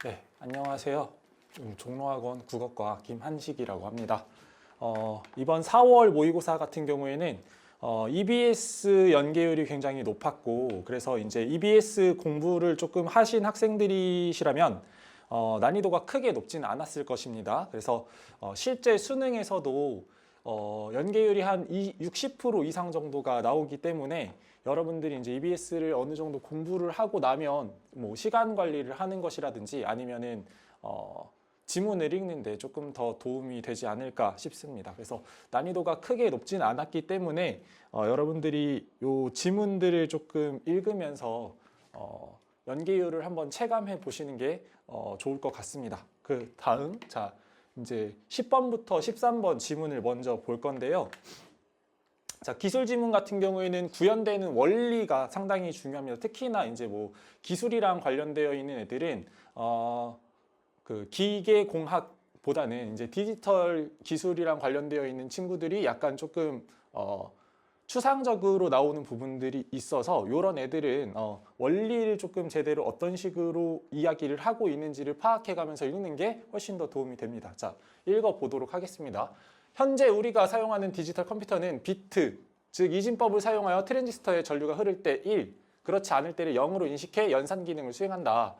네, 안녕하세요. 종로학원 국어과 김한식이라고 합니다. 이번 4월 모의고사 같은 경우에는 EBS 연계율이 굉장히 높았고, 그래서 이제 EBS 공부를 조금 하신 학생들이시라면 난이도가 크게 높지는 않았을 것입니다. 그래서 실제 수능에서도 연계율이 한 60% 이상 정도가 나오기 때문에 여러분들이 이제 EBS를 어느 정도 공부를 하고 나면 뭐 시간 관리를 하는 것이라든지 아니면은 지문을 읽는데 조금 더 도움이 되지 않을까 싶습니다. 그래서 난이도가 크게 높진 않았기 때문에 여러분들이 요 지문들을 조금 읽으면서 연계율을 한번 체감해 보시는 게 좋을 것 같습니다. 그 다음 자 이제 10번부터 13번 지문을 먼저 볼 건데요. 자, 기술 지문 같은 경우에는 구현되는 원리가 상당히 중요합니다. 특히나 이제 뭐 기술이랑 관련되어 있는 애들은 그 기계공학보다는 이제 디지털 기술이랑 관련되어 있는 친구들이 약간 조금 추상적으로 나오는 부분들이 있어서 이런 애들은 원리를 조금 제대로 어떤 식으로 이야기를 하고 있는지를 파악해가면서 읽는 게 훨씬 더 도움이 됩니다. 자, 읽어보도록 하겠습니다. 현재 우리가 사용하는 디지털 컴퓨터는 비트, 즉 이진법을 사용하여 트랜지스터의 전류가 흐를 때 1, 그렇지 않을 때를 0으로 인식해 연산 기능을 수행한다.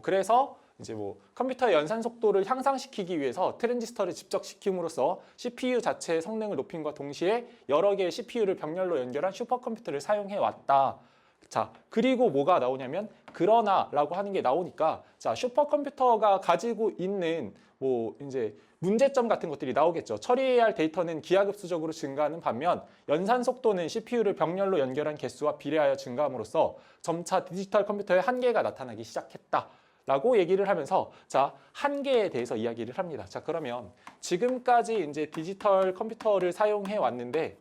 그래서 이제 뭐 컴퓨터의 연산 속도를 향상시키기 위해서 트랜지스터를 집적시킴으로써 CPU 자체의 성능을 높임과 동시에 여러 개의 CPU를 병렬로 연결한 슈퍼컴퓨터를 사용해 왔다. 자, 그리고 뭐가 나오냐면 그러나라고 하는 게 나오니까 자, 슈퍼컴퓨터가 가지고 있는 뭐 이제 문제점 같은 것들이 나오겠죠. 처리해야 할 데이터는 기하급수적으로 증가하는 반면 연산 속도는 CPU를 병렬로 연결한 개수와 비례하여 증가함으로써 점차 디지털 컴퓨터의 한계가 나타나기 시작했다. 라고 얘기를 하면서 자, 한계에 대해서 이야기를 합니다. 자, 그러면 지금까지 이제 디지털 컴퓨터를 사용해 왔는데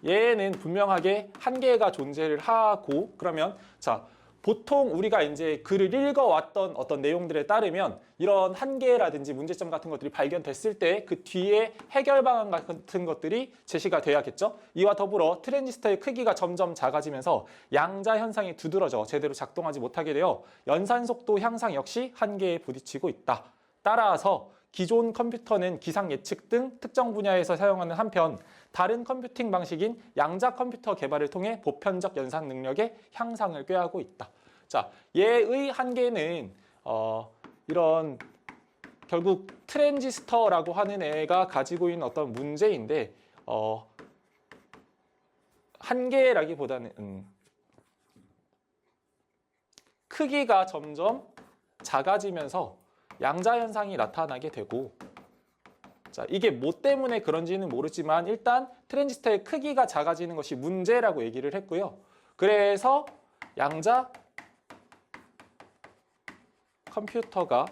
얘는 분명하게 한계가 존재를 하고 그러면 자, 보통 우리가 이제 글을 읽어왔던 어떤 내용들에 따르면 이런 한계라든지 문제점 같은 것들이 발견됐을 때 그 뒤에 해결 방안 같은 것들이 제시가 돼야겠죠. 이와 더불어 트랜지스터의 크기가 점점 작아지면서 양자 현상이 두드러져 제대로 작동하지 못하게 되어 연산 속도 향상 역시 한계에 부딪히고 있다. 따라서 기존 컴퓨터는 기상 예측 등 특정 분야에서 사용하는 한편 다른 컴퓨팅 방식인 양자 컴퓨터 개발을 통해 보편적 연산 능력의 향상을 꾀하고 있다. 자, 얘의 한계는 이런 결국 트랜지스터라고 하는 애가 가지고 있는 어떤 문제인데 한계라기보다는 크기가 점점 작아지면서 양자 현상이 나타나게 되고 자, 이게 뭐 때문에 그런지는 모르지만 일단 트랜지스터의 크기가 작아지는 것이 문제라고 얘기를 했고요. 그래서 양자 컴퓨터가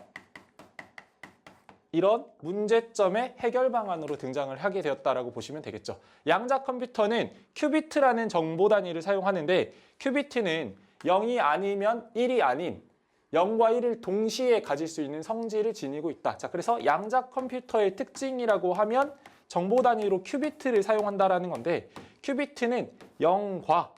이런 문제점의 해결 방안으로 등장을 하게 되었다라고 보시면 되겠죠. 양자 컴퓨터는 큐비트라는 정보 단위를 사용하는데 큐비트는 0이 아니면 1이 아닌 0과 1을 동시에 가질 수 있는 성질을 지니고 있다. 자, 그래서 양자 컴퓨터의 특징이라고 하면 정보 단위로 큐비트를 사용한다라는 건데 큐비트는 0과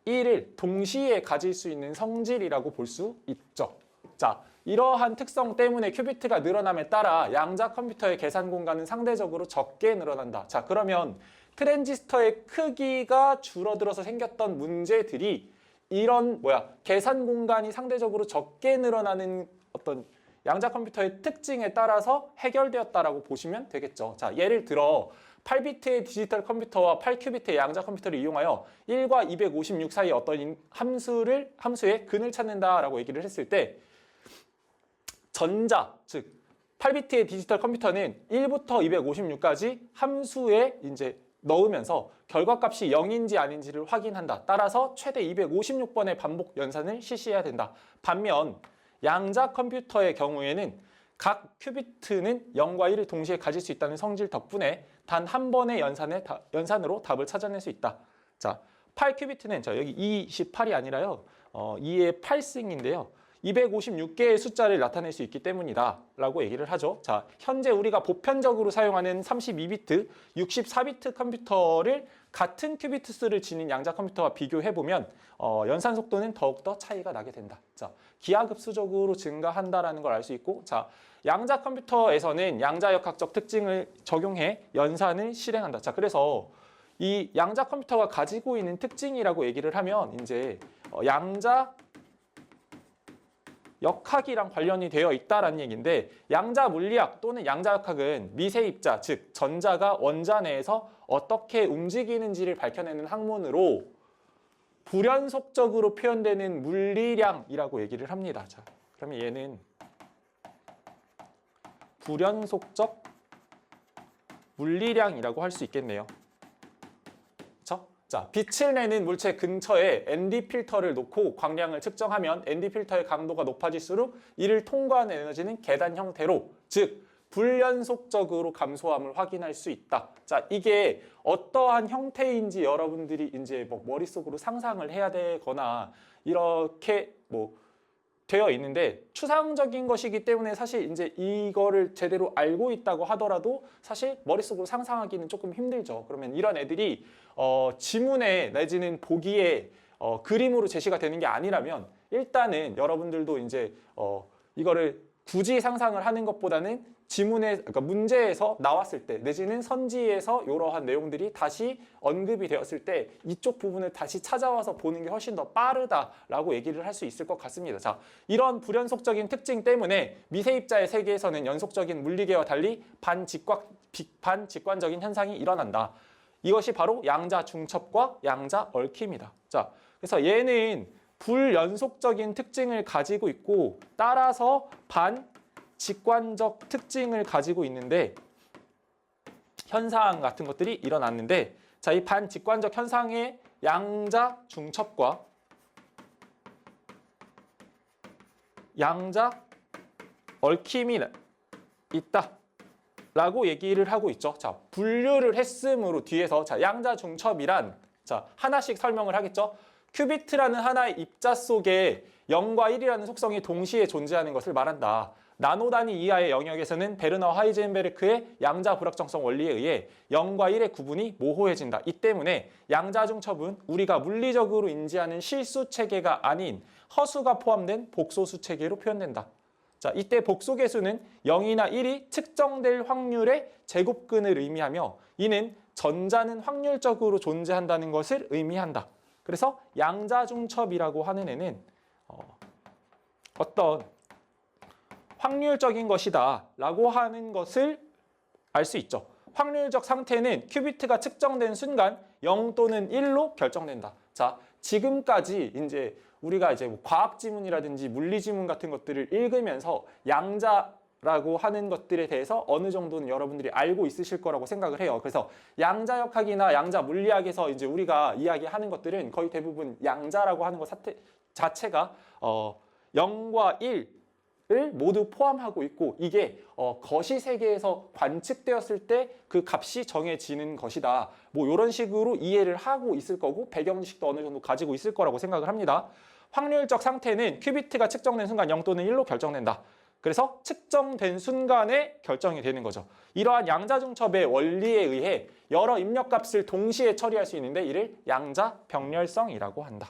1을 동시에 가질 수 있는 성질이라고 볼 수 있죠. 자, 이러한 특성 때문에 큐비트가 늘어남에 따라 양자 컴퓨터의 계산 공간은 상대적으로 적게 늘어난다. 자, 그러면 트랜지스터의 크기가 줄어들어서 생겼던 문제들이 이런 계산 공간이 상대적으로 적게 늘어나는 어떤 양자 컴퓨터의 특징에 따라서 해결되었다라고 보시면 되겠죠. 자, 예를 들어 8비트의 디지털 컴퓨터와 8큐비트의 양자 컴퓨터를 이용하여 1과 256 사이의 어떤 함수의 근을 찾는다라고 얘기를 했을 때 전자, 즉 8비트의 디지털 컴퓨터는 1부터 256까지 함수에 이제 넣으면서 결과값이 0인지 아닌지를 확인한다. 따라서 최대 256번의 반복 연산을 실시해야 된다. 반면 양자 컴퓨터의 경우에는 각 큐비트는 0과 1을 동시에 가질 수 있다는 성질 덕분에 단 한 번의 연산으로 답을 찾아낼 수 있다. 자, 8큐비트는 여기 28이 아니라요. 2의 8승인데요. 256개의 숫자를 나타낼 수 있기 때문이다 라고 얘기를 하죠. 자, 현재 우리가 보편적으로 사용하는 32비트, 64비트 컴퓨터를 같은 큐비트 수를 지닌 양자 컴퓨터와 비교해보면 연산 속도는 더욱더 차이가 나게 된다. 자, 기하급수적으로 증가한다라는 걸 알 수 있고, 자, 양자 컴퓨터에서는 양자역학적 특징을 적용해 연산을 실행한다. 자, 그래서 이 양자 컴퓨터가 가지고 있는 특징이라고 얘기를 하면 이제 양자 역학이랑 관련이 되어 있다라는 얘기인데, 양자 물리학 또는 양자역학은 미세입자, 즉 전자가 원자 내에서 어떻게 움직이는지를 밝혀내는 학문으로 불연속적으로 표현되는 물리량이라고 얘기를 합니다. 자, 그러면 얘는 불연속적 물리량이라고 할 수 있겠네요. 그렇죠? 자, 빛을 내는 물체 근처에 ND 필터를 놓고 광량을 측정하면 ND 필터의 강도가 높아질수록 이를 통과하는 에너지는 계단 형태로, 즉 불연속적으로 감소함을 확인할 수 있다. 자, 이게 어떠한 형태인지 여러분들이 이제 뭐 머릿속으로 상상을 해야 되거나 이렇게 뭐 되어 있는데, 추상적인 것이기 때문에 사실 이제 이거를 제대로 알고 있다고 하더라도 사실 머릿속으로 상상하기는 조금 힘들죠. 그러면 이런 애들이 지문에 내지는 보기에 그림으로 제시가 되는 게 아니라면 일단은 여러분들도 이제 이거를 굳이 상상을 하는 것보다는 지문에, 그러니까 문제에서 나왔을 때 내지는 선지에서 이러한 내용들이 다시 언급이 되었을 때 이쪽 부분을 다시 찾아와서 보는 게 훨씬 더 빠르다라고 얘기를 할 수 있을 것 같습니다. 자, 이런 불연속적인 특징 때문에 미세입자의 세계에서는 연속적인 물리계와 달리 반직관적인 현상이 일어난다. 이것이 바로 양자 중첩과 양자 얽힘이다. 자, 그래서 얘는 불연속적인 특징을 가지고 있고 따라서 반직관적 특징을 가지고 있는데, 현상 같은 것들이 일어났는데, 자, 이 반직관적 현상의 양자 중첩과 양자 얽힘이 있다 라고 얘기를 하고 있죠. 자, 분류를 했으므로 뒤에서, 자, 양자 중첩이란, 자, 하나씩 설명을 하겠죠. 큐비트라는 하나의 입자 속에 0과 1이라는 속성이 동시에 존재하는 것을 말한다. 나노 단위 이하의 영역에서는 베르너 하이젠베르크의 양자 불확정성 원리에 의해 0과 1의 구분이 모호해진다. 이 때문에 양자 중첩은 우리가 물리적으로 인지하는 실수 체계가 아닌 허수가 포함된 복소수 체계로 표현된다. 자, 이때 복소 개수는 0이나 1이 측정될 확률의 제곱근을 의미하며, 이는 전자는 확률적으로 존재한다는 것을 의미한다. 그래서 양자중첩이라고 하는 애는 어떤 확률적인 것이다 라고 하는 것을 알 수 있죠. 확률적 상태는 큐비트가 측정된 순간 0 또는 1로 결정된다. 자, 지금까지 이제 우리가 이제 뭐 과학 지문이라든지 물리 지문 같은 것들을 읽으면서 양자라고 하는 것들에 대해서 어느 정도는 여러분들이 알고 있으실 거라고 생각을 해요. 그래서 양자역학이나 양자 물리학에서 이제 우리가 이야기하는 것들은 거의 대부분 양자라고 하는 것 자체가 0과 1을 모두 포함하고 있고, 이게 거시 세계에서 관측되었을 때 그 값이 정해지는 것이다. 뭐 이런 식으로 이해를 하고 있을 거고, 배경지식도 어느 정도 가지고 있을 거라고 생각을 합니다. 확률적 상태는 큐비트가 측정된 순간 0 또는 1로 결정된다. 그래서 측정된 순간에 결정이 되는 거죠. 이러한 양자중첩의 원리에 의해 여러 입력값을 동시에 처리할 수 있는데 이를 양자병렬성이라고 한다.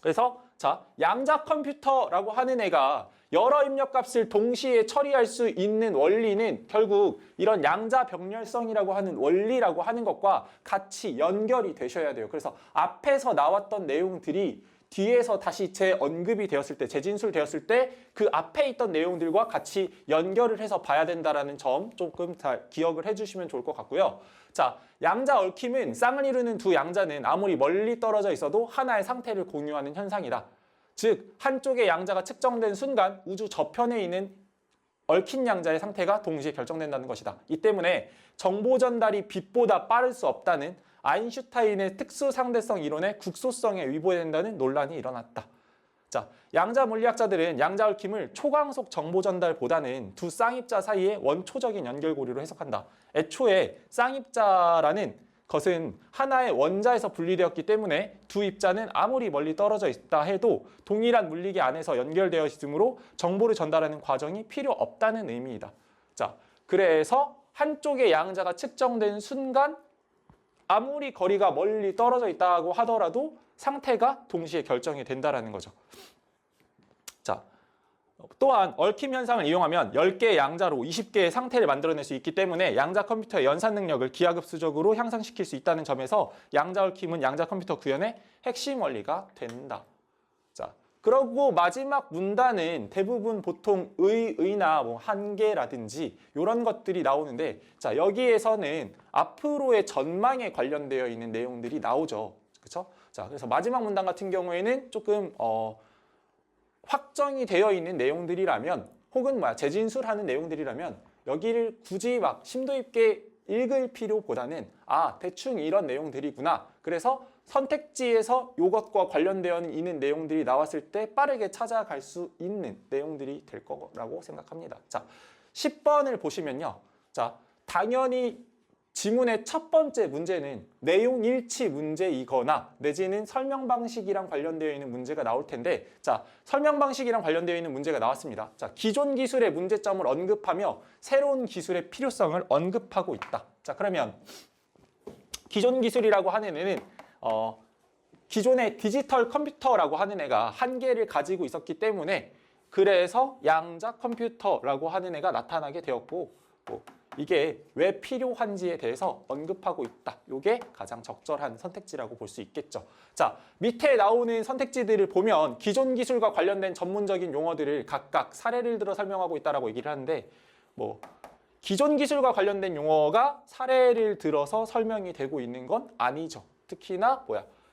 그래서 자, 양자 컴퓨터라고 하는 애가 여러 입력값을 동시에 처리할 수 있는 원리는 결국 이런 양자 병렬성이라고 하는 원리라고 하는 것과 같이 연결이 되셔야 돼요. 그래서 앞에서 나왔던 내용들이 뒤에서 다시 재언급이 되었을 때, 재진술되었을 때 그 앞에 있던 내용들과 같이 연결을 해서 봐야 된다는 점 조금 잘 기억을 해주시면 좋을 것 같고요. 자, 양자 얽힘은 쌍을 이루는 두 양자는 아무리 멀리 떨어져 있어도 하나의 상태를 공유하는 현상이다. 즉, 한쪽의 양자가 측정된 순간 우주 저편에 있는 얽힌 양자의 상태가 동시에 결정된다는 것이다. 이 때문에 정보 전달이 빛보다 빠를 수 없다는 아인슈타인의 특수 상대성 이론의 국소성에 위배된다는 논란이 일어났다. 자, 양자 물리학자들은 양자 얽힘을 초광속 정보 전달보다는 두 쌍입자 사이의 원초적인 연결고리로 해석한다. 애초에 쌍입자라는 것은 하나의 원자에서 분리되었기 때문에 두 입자는 아무리 멀리 떨어져 있다 해도 동일한 물리계 안에서 연결되어 있으므로 정보를 전달하는 과정이 필요 없다는 의미이다. 자, 그래서 한쪽의 양자가 측정된 순간 아무리 거리가 멀리 떨어져 있다고 하더라도 상태가 동시에 결정이 된다라는 거죠. 자, 또한 얽힘 현상을 이용하면 10개의 양자로 20개의 상태를 만들어낼 수 있기 때문에 양자 컴퓨터의 연산 능력을 기하급수적으로 향상시킬 수 있다는 점에서 양자 얽힘은 양자 컴퓨터 구현의 핵심 원리가 된다. 자, 그리고 마지막 문단은 대부분 보통 의나 뭐 한계라든지 이런 것들이 나오는데, 자, 여기에서는 앞으로의 전망에 관련되어 있는 내용들이 나오죠. 그렇죠? 자, 그래서 마지막 문단 같은 경우에는 조금 확정이 되어 있는 내용들이라면, 혹은 재진술하는 내용들이라면 여기를 굳이 막 심도 있게 읽을 필요보다는 대충 이런 내용들이구나. 그래서 선택지에서 이것과 관련되어 있는 내용들이 나왔을 때 빠르게 찾아갈 수 있는 내용들이 될 거라고 생각합니다. 자, 10번을 보시면요. 자, 당연히 지문의 첫 번째 문제는 내용 일치 문제이거나 내지는 설명 방식이랑 관련되어 있는 문제가 나올 텐데, 자, 설명 방식이랑 관련되어 있는 문제가 나왔습니다. 자, 기존 기술의 문제점을 언급하며 새로운 기술의 필요성을 언급하고 있다. 자, 그러면 기존 기술이라고 하는 애는 기존의 디지털 컴퓨터라고 하는 애가 한계를 가지고 있었기 때문에 그래서 양자 컴퓨터라고 하는 애가 나타나게 되었고, 이게 왜 필요한지에 대해서 언급하고 있다. 이게 가장 적절한 선택지라고 볼 수 있겠죠. 자, 밑에 나오는 선택지들을 보면 기존 기술과 관련된 전문적인 용어들을 각각 사례를 들어 설명하고 있다라고 얘기를 하는데, 기존 기술과 관련된 용어가 사례를 들어서 설명이 되고 있는 건 아니죠. 특히나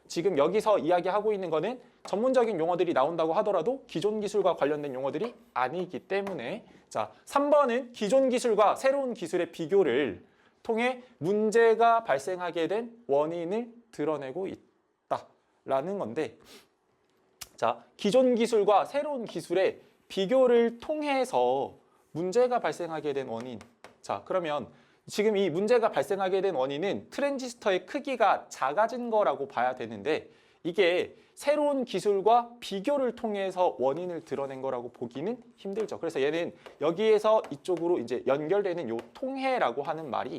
지금 여기서 이야기하고 있는 거는 전문적인 용어들이 나온다고 하더라도 기존 기술과 관련된 용어들이 아니기 때문에, 자, 3번은 기존 기술과 새로운 기술의 비교를 통해 문제가 발생하게 된 원인을 드러내고 있다라는 건데, 자, 기존 기술과 새로운 기술의 비교를 통해서 문제가 발생하게 된 원인. 자, 그러면 지금 이 문제가 발생하게 된 원인은 트랜지스터의 크기가 작아진 거라고 봐야 되는데, 이게 새로운 기술과 비교를 통해서 원인을 드러낸 거라고 보기는 힘들죠. 그래서 얘는 여기에서 이쪽으로 이제 연결되는 요 통해라고 하는 말이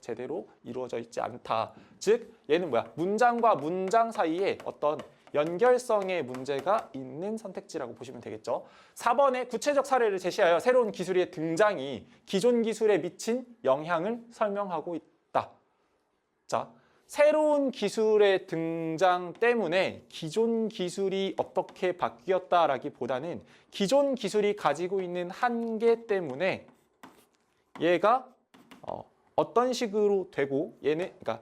제대로 이루어져 있지 않다. 즉, 얘는 문장과 문장 사이에 어떤 연결성의 문제가 있는 선택지라고 보시면 되겠죠. 4번에 구체적 사례를 제시하여 새로운 기술의 등장이 기존 기술에 미친 영향을 설명하고 있다. 자, 새로운 기술의 등장 때문에 기존 기술이 어떻게 바뀌었다라기보다는 기존 기술이 가지고 있는 한계 때문에 얘가 어떤 식으로 되고, 얘는 그러니까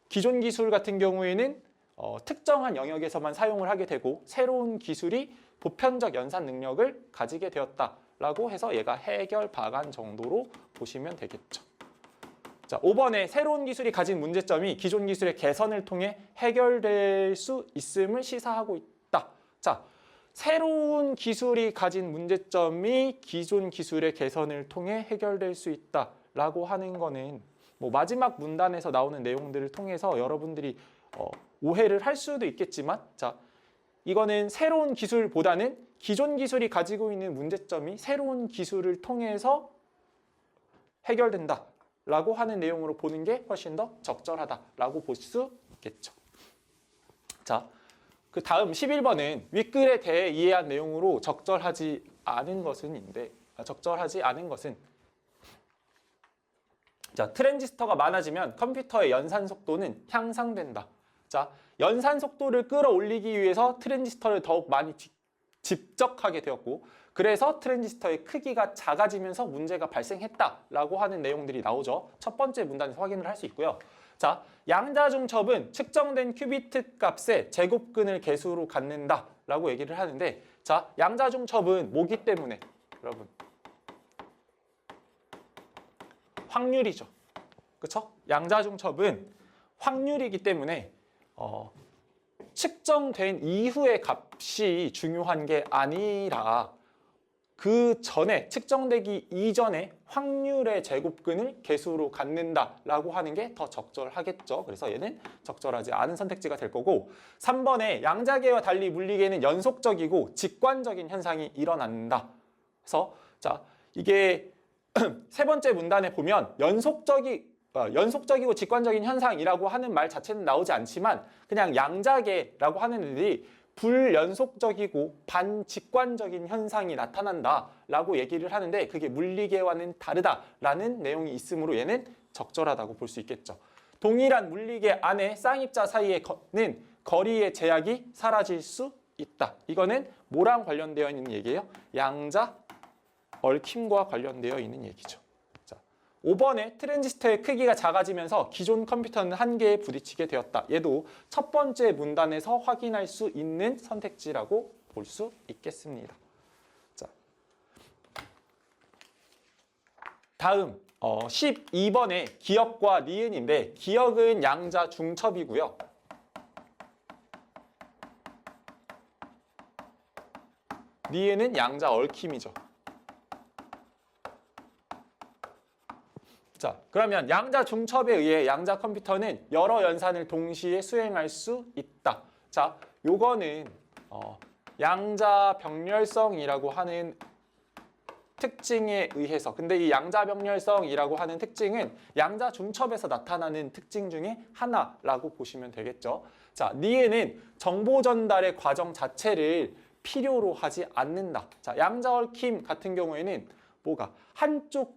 기존 기술 같은 경우에는 특정한 영역에서만 사용을 하게 되고 새로운 기술이 보편적 연산 능력을 가지게 되었다라고 해서 얘가 해결 방안 정도로 보시면 되겠죠. 자, 5번에 새로운 기술이 가진 문제점이 기존 기술의 개선을 통해 해결될 수 있음을 시사하고 있다. 자, 새로운 기술이 가진 문제점이 기존 기술의 개선을 통해 해결될 수 있다라고 하는 거는 마지막 문단에서 나오는 내용들을 통해서 여러분들이 오해를 할 수도 있겠지만, 자, 이거는 새로운 기술보다는 기존 기술이 가지고 있는 문제점이 새로운 기술을 통해서 해결된다라고 하는 내용으로 보는 게 훨씬 더 적절하다라고 볼 수 있겠죠. 자, 그 다음 11번은 윗글에 대해 이해한 내용으로 적절하지 않은 것은 자, 트랜지스터가 많아지면 컴퓨터의 연산 속도는 향상된다. 자, 연산 속도를 끌어올리기 위해서 트랜지스터를 더욱 많이 집적하게 되었고, 그래서 트랜지스터의 크기가 작아지면서 문제가 발생했다라고 하는 내용들이 나오죠. 첫 번째 문단에서 확인을 할 수 있고요. 자, 양자중첩은 측정된 큐비트 값의 제곱근을 개수로 갖는다라고 얘기를 하는데, 자, 양자중첩은 뭐기 때문에 여러분? 확률이죠. 그렇죠? 양자중첩은 확률이기 때문에 측정된 이후의 값이 중요한 게 아니라 그 전에 측정되기 이전에 확률의 제곱근을 개수로 갖는다라고 하는 게 더 적절하겠죠. 그래서 얘는 적절하지 않은 선택지가 될 거고, 3번에 양자계와 달리 물리계는 연속적이고 직관적인 현상이 일어난다. 그래서 자, 이게 세 번째 문단에 보면 연속적이고 직관적인 현상이라고 하는 말 자체는 나오지 않지만 그냥 양자계라고 하는 애들이 불연속적이고 반직관적인 현상이 나타난다라고 얘기를 하는데 그게 물리계와는 다르다라는 내용이 있으므로 얘는 적절하다고 볼 수 있겠죠. 동일한 물리계 안에 쌍입자 사이에는 거리의 제약이 사라질 수 있다. 이거는 뭐랑 관련되어 있는 얘기예요? 양자 얽힘과 관련되어 있는 얘기죠. 자, 5번에 트랜지스터의 크기가 작아지면서 기존 컴퓨터는 한계에 부딪히게 되었다. 얘도 첫 번째 문단에서 확인할 수 있는 선택지라고 볼 수 있겠습니다. 자, 다음 12번에 기역과 니은인데 기역은 양자 중첩이고요. 니은은 양자 얽힘이죠. 자, 그러면 양자 중첩에 의해 양자 컴퓨터는 여러 연산을 동시에 수행할 수 있다. 자, 요거는 양자 병렬성이라고 하는 특징에 의해서, 근데 이 양자 병렬성이라고 하는 특징은 양자 중첩에서 나타나는 특징 중에 하나라고 보시면 되겠죠. 자, 니은은 정보 전달의 과정 자체를 필요로 하지 않는다. 자, 양자 얽힘 같은 경우에는 뭐가 한쪽의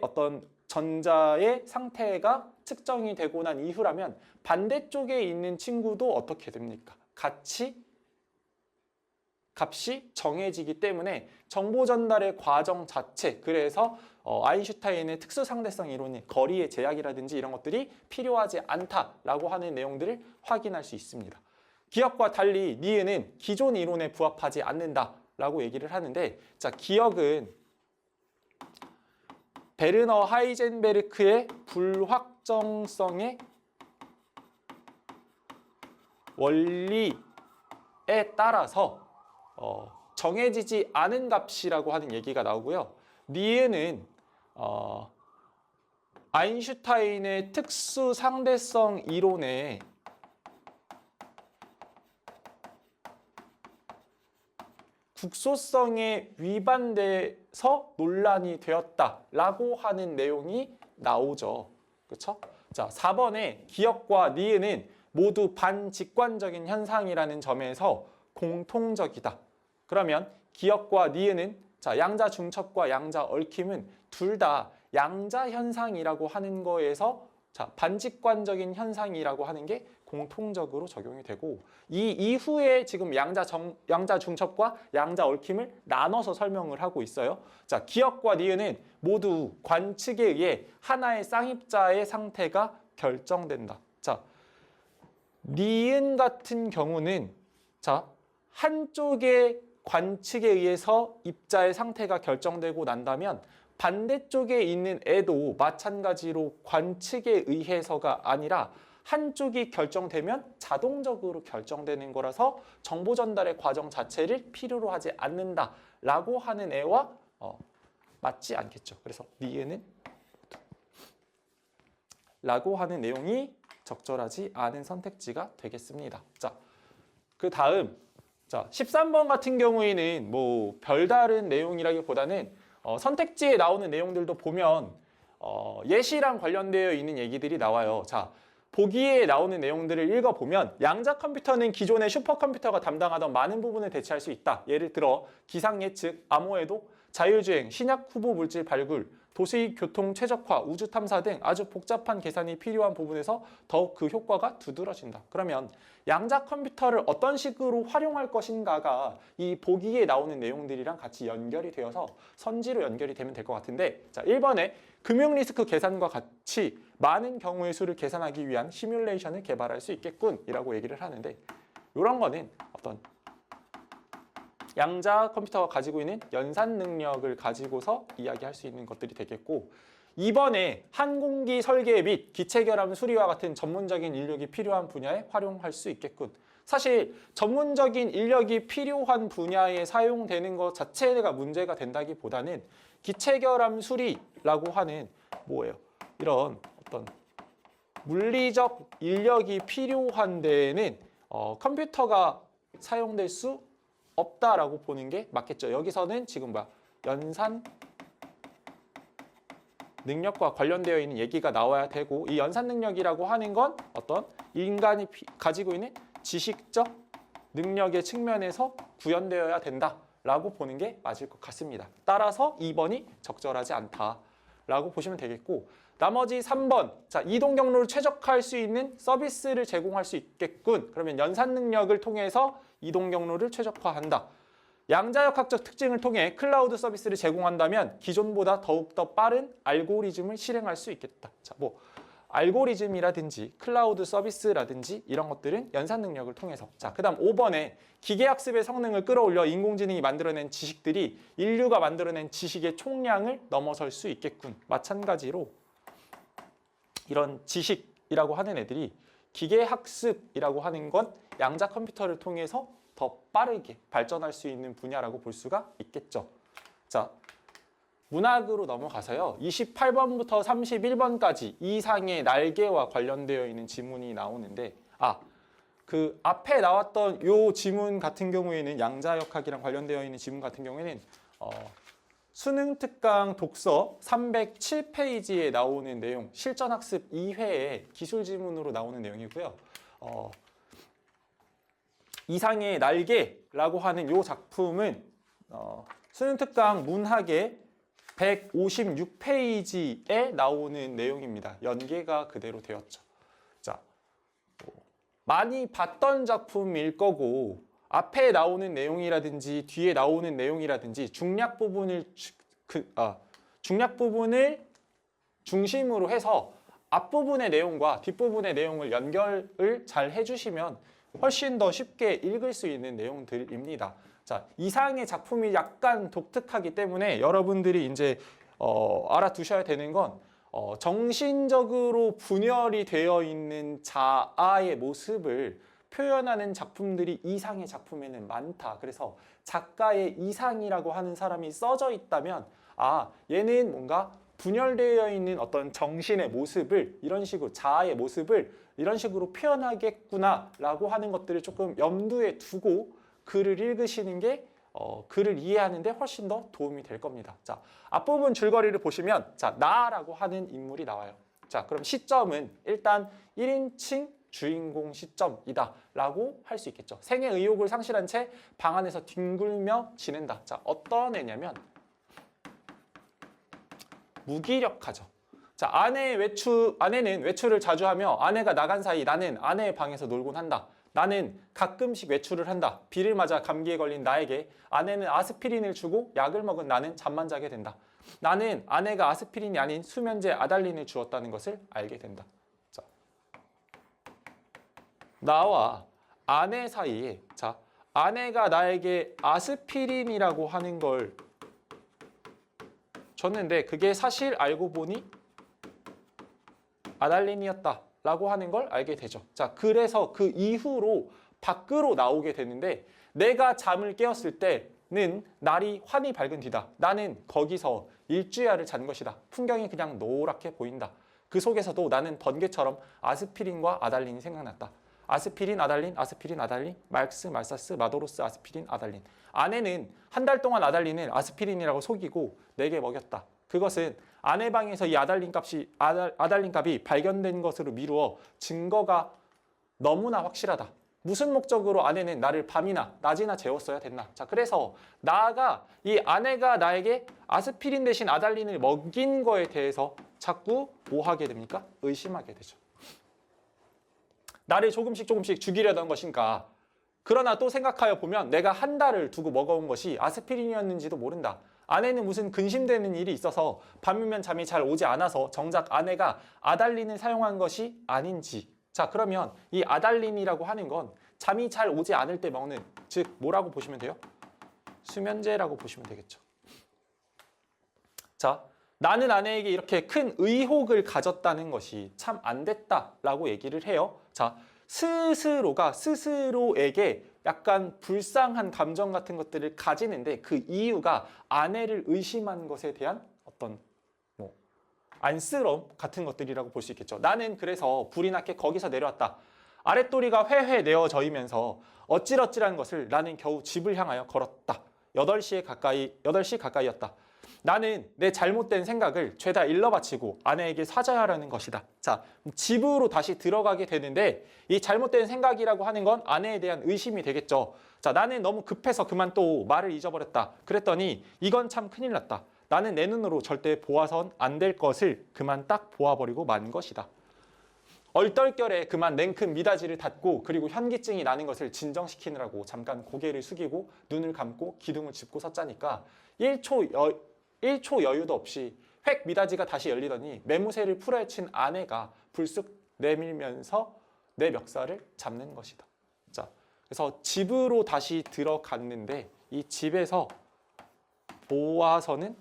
어떤 전자의 상태가 측정이 되고 난 이후라면 반대쪽에 있는 친구도 어떻게 됩니까? 값이 정해지기 때문에 정보 전달의 과정 자체, 그래서 아인슈타인의 특수상대성 이론이 거리의 제약이라든지 이런 것들이 필요하지 않다라고 하는 내용들을 확인할 수 있습니다. 기역과 달리 니은은 기존 이론에 부합하지 않는다라고 얘기를 하는데, 자, 기역은 베르너 하이젠베르크의 불확정성의 원리에 따라서 정해지지 않은 값이라고 하는 얘기가 나오고요. 니은은 아인슈타인의 특수상대성 이론에 국소성에 위반돼서 논란이 되었다라고 하는 내용이 나오죠. 그렇죠? 자, 4번에 기역과 니은은 모두 반직관적인 현상이라는 점에서 공통적이다. 그러면 기역과 니은은, 자, 양자 중첩과 양자 얽힘은 둘 다 양자 현상이라고 하는 거에서, 자, 반직관적인 현상이라고 하는 게 공통적으로 적용이 되고, 이 이후에 지금 양자 중첩과 양자 얽힘을 나눠서 설명을 하고 있어요. 자, 기역과 니은은 모두 관측에 의해 하나의 쌍입자의 상태가 결정된다. 자, 니은 같은 경우는, 자, 한쪽의 관측에 의해서 입자의 상태가 결정되고 난다면 반대쪽에 있는 애도 마찬가지로 관측에 의해서가 아니라 한쪽이 결정되면 자동적으로 결정되는 거라서 정보 전달의 과정 자체를 필요로 하지 않는다라고 하는 애와 맞지 않겠죠. 그래서 니은은 라고 하는 내용이 적절하지 않은 선택지가 되겠습니다. 자, 그 다음, 자, 13번 같은 경우에는 뭐 별다른 내용이라기보다는 선택지에 나오는 내용들도 보면 예시랑 관련되어 있는 얘기들이 나와요. 자, 보기에 나오는 내용들을 읽어보면 양자 컴퓨터는 기존의 슈퍼컴퓨터가 담당하던 많은 부분을 대체할 수 있다. 예를 들어 기상 예측, 암호해독, 자율주행, 신약 후보 물질 발굴, 도시 교통 최적화, 우주 탐사 등 아주 복잡한 계산이 필요한 부분에서 더욱 그 효과가 두드러진다. 그러면 양자 컴퓨터를 어떤 식으로 활용할 것인가가 이 보기에 나오는 내용들이랑 같이 연결이 되어서 선지로 연결이 되면 될 것 같은데, 자, 1번에 금융 리스크 계산과 같이 많은 경우의 수를 계산하기 위한 시뮬레이션을 개발할 수 있겠군 이라고 얘기를 하는데, 이런 거는 어떤 양자 컴퓨터가 가지고 있는 연산 능력을 가지고서 이야기할 수 있는 것들이 되겠고, 2번에 항공기 설계 및 기체 결함 수리와 같은 전문적인 인력이 필요한 분야에 활용할 수 있겠군. 사실 전문적인 인력이 필요한 분야에 사용되는 것 자체가 문제가 된다기보다는 기체 결함 수리라고 하는 뭐예요? 이런 어떤 물리적 인력이 필요한 데에는 컴퓨터가 사용될 수 없다라고 보는 게 맞겠죠. 여기서는 지금 연산 능력과 관련되어 있는 얘기가 나와야 되고, 이 연산 능력이라고 하는 건 어떤 인간이 가지고 있는 지식적 능력의 측면에서 구현되어야 된다라고 보는 게 맞을 것 같습니다. 따라서 2번이 적절하지 않다라고 보시면 되겠고, 나머지 3번, 자, 이동 경로를 최적화할 수 있는 서비스를 제공할 수 있겠군. 그러면 연산 능력을 통해서 이동 경로를 최적화한다. 양자역학적 특징을 통해 클라우드 서비스를 제공한다면 기존보다 더욱더 빠른 알고리즘을 실행할 수 있겠다. 자, 뭐 알고리즘이라든지 클라우드 서비스라든지 이런 것들은 연산 능력을 통해서. 자, 그다음 5번에 기계학습의 성능을 끌어올려 인공지능이 만들어낸 지식들이 인류가 만들어낸 지식의 총량을 넘어설 수 있겠군. 마찬가지로 이런 지식이라고 하는 애들이 기계학습이라고 하는 건 양자 컴퓨터를 통해서 더 빠르게 발전할 수 있는 분야라고 볼 수가 있겠죠. 자, 문학으로 넘어가서요. 28번부터 31번까지 이상의 날개와 관련되어 있는 지문이 나오는데, 그 앞에 나왔던 요 지문 같은 경우에는 양자역학이랑 관련되어 있는 지문 같은 경우에는 수능 특강 독서 307페이지에 나오는 내용, 실전학습 2회의 기술 지문으로 나오는 내용이고요. 이상의 날개라고 하는 요 작품은 수능 특강 문학의 156페이지에 나오는 내용입니다. 연계가 그대로 되었죠. 자, 많이 봤던 작품일 거고 앞에 나오는 내용이라든지 뒤에 나오는 내용이라든지 중략 부분을 중심으로 해서 앞부분의 내용과 뒷부분의 내용을 연결을 잘 해주시면 훨씬 더 쉽게 읽을 수 있는 내용들입니다. 자, 이상의 작품이 약간 독특하기 때문에 여러분들이 이제 알아두셔야 되는 건 정신적으로 분열이 되어 있는 자아의 모습을 표현하는 작품들이 이상의 작품에는 많다. 그래서 작가의 이상이라고 하는 사람이 써져 있다면 얘는 뭔가 분열되어 있는 어떤 정신의 모습을 이런 식으로 자아의 모습을 이런 식으로 표현하겠구나 라고 하는 것들을 조금 염두에 두고 글을 읽으시는 게 글을 이해하는 데 훨씬 더 도움이 될 겁니다. 자, 앞부분 줄거리를 보시면 자, 나라고 하는 인물이 나와요. 자, 그럼 시점은 일단 1인칭 주인공 시점이다 라고 할 수 있겠죠. 생애 의욕을 상실한 채 방 안에서 뒹굴며 지낸다. 자, 어떤 애냐면 무기력하죠. 자, 아내는 외출을 자주 하며 아내가 나간 사이 나는 아내의 방에서 놀곤 한다. 나는 가끔씩 외출을 한다. 비를 맞아 감기에 걸린 나에게 아내는 아스피린을 주고 약을 먹은 나는 잠만 자게 된다. 나는 아내가 아스피린이 아닌 수면제 아달린을 주었다는 것을 알게 된다. 자, 나와 아내 사이에 자, 아내가 나에게 아스피린이라고 하는 걸 줬는데 그게 사실 알고 보니 아달린이었다 라고 하는 걸 알게 되죠. 자, 그래서 그 이후로 밖으로 나오게 되는데 내가 잠을 깨었을 때는 날이 환히 밝은 뒤다. 나는 거기서 일주야를 잔 것이다. 풍경이 그냥 노랗게 보인다. 그 속에서도 나는 번개처럼 아스피린과 아달린이 생각났다. 아스피린, 아달린, 아스피린, 아달린, 말스, 말사스, 마도로스, 아스피린, 아달린. 아내는 한 달 동안 아달린을 아스피린이라고 속이고 내게 먹였다. 그것은 아내 방에서 이 아달린 값이 발견된 것으로 미루어 증거가 너무나 확실하다. 무슨 목적으로 아내는 나를 밤이나 낮이나 재웠어야 됐나. 자, 그래서 이 아내가 나에게 아스피린 대신 아달린을 먹인 거에 대해서 자꾸 뭐 하게 됩니까? 의심하게 되죠. 나를 조금씩 죽이려던 것인가. 그러나 또 생각하여 보면 내가 한 달을 두고 먹어온 것이 아스피린이었는지도 모른다. 아내는 무슨 근심되는 일이 있어서 밤이면 잠이 잘 오지 않아서 정작 아내가 아달린을 사용한 것이 아닌지. 자, 그러면 이 아달린이라고 하는 건 잠이 잘 오지 않을 때 먹는, 즉 뭐라고 보시면 돼요? 수면제라고 보시면 되겠죠. 자, 나는 아내에게 이렇게 큰 의혹을 가졌다는 것이 참 안 됐다라고 얘기를 해요. 자, 스스로에게 약간 불쌍한 감정 같은 것들을 가지는데 그 이유가 아내를 의심한 것에 대한 어떤 안쓰러움 같은 것들이라고 볼 수 있겠죠. 나는 그래서 불이 났게 거기서 내려왔다. 아랫도리가 회회 내어져이면서 어찔어찔한 것을 나는 겨우 집을 향하여 걸었다. 8시 가까이였다. 나는 내 잘못된 생각을 죄다 일러바치고 아내에게 사죄하려는 것이다. 자, 집으로 다시 들어가게 되는데 이 잘못된 생각이라고 하는 건 아내에 대한 의심이 되겠죠. 자, 나는 너무 급해서 그만 또 말을 잊어버렸다. 그랬더니 이건 참 큰일 났다. 나는 내 눈으로 절대 보아선 안 될 것을 그만 딱 보아버리고 만 것이다. 얼떨결에 그만 냉큼 미닫이를 닫고 그리고 현기증이 나는 것을 진정시키느라고 잠깐 고개를 숙이고 눈을 감고 기둥을 짚고 섰자니까 1초 여유도 없이 획 미닫이가 다시 열리더니 매무새를 풀어헤친 아내가 불쑥 내밀면서 내 멱살을 잡는 것이다. 자, 그래서 집으로 다시 들어갔는데 이 집에서 보아서는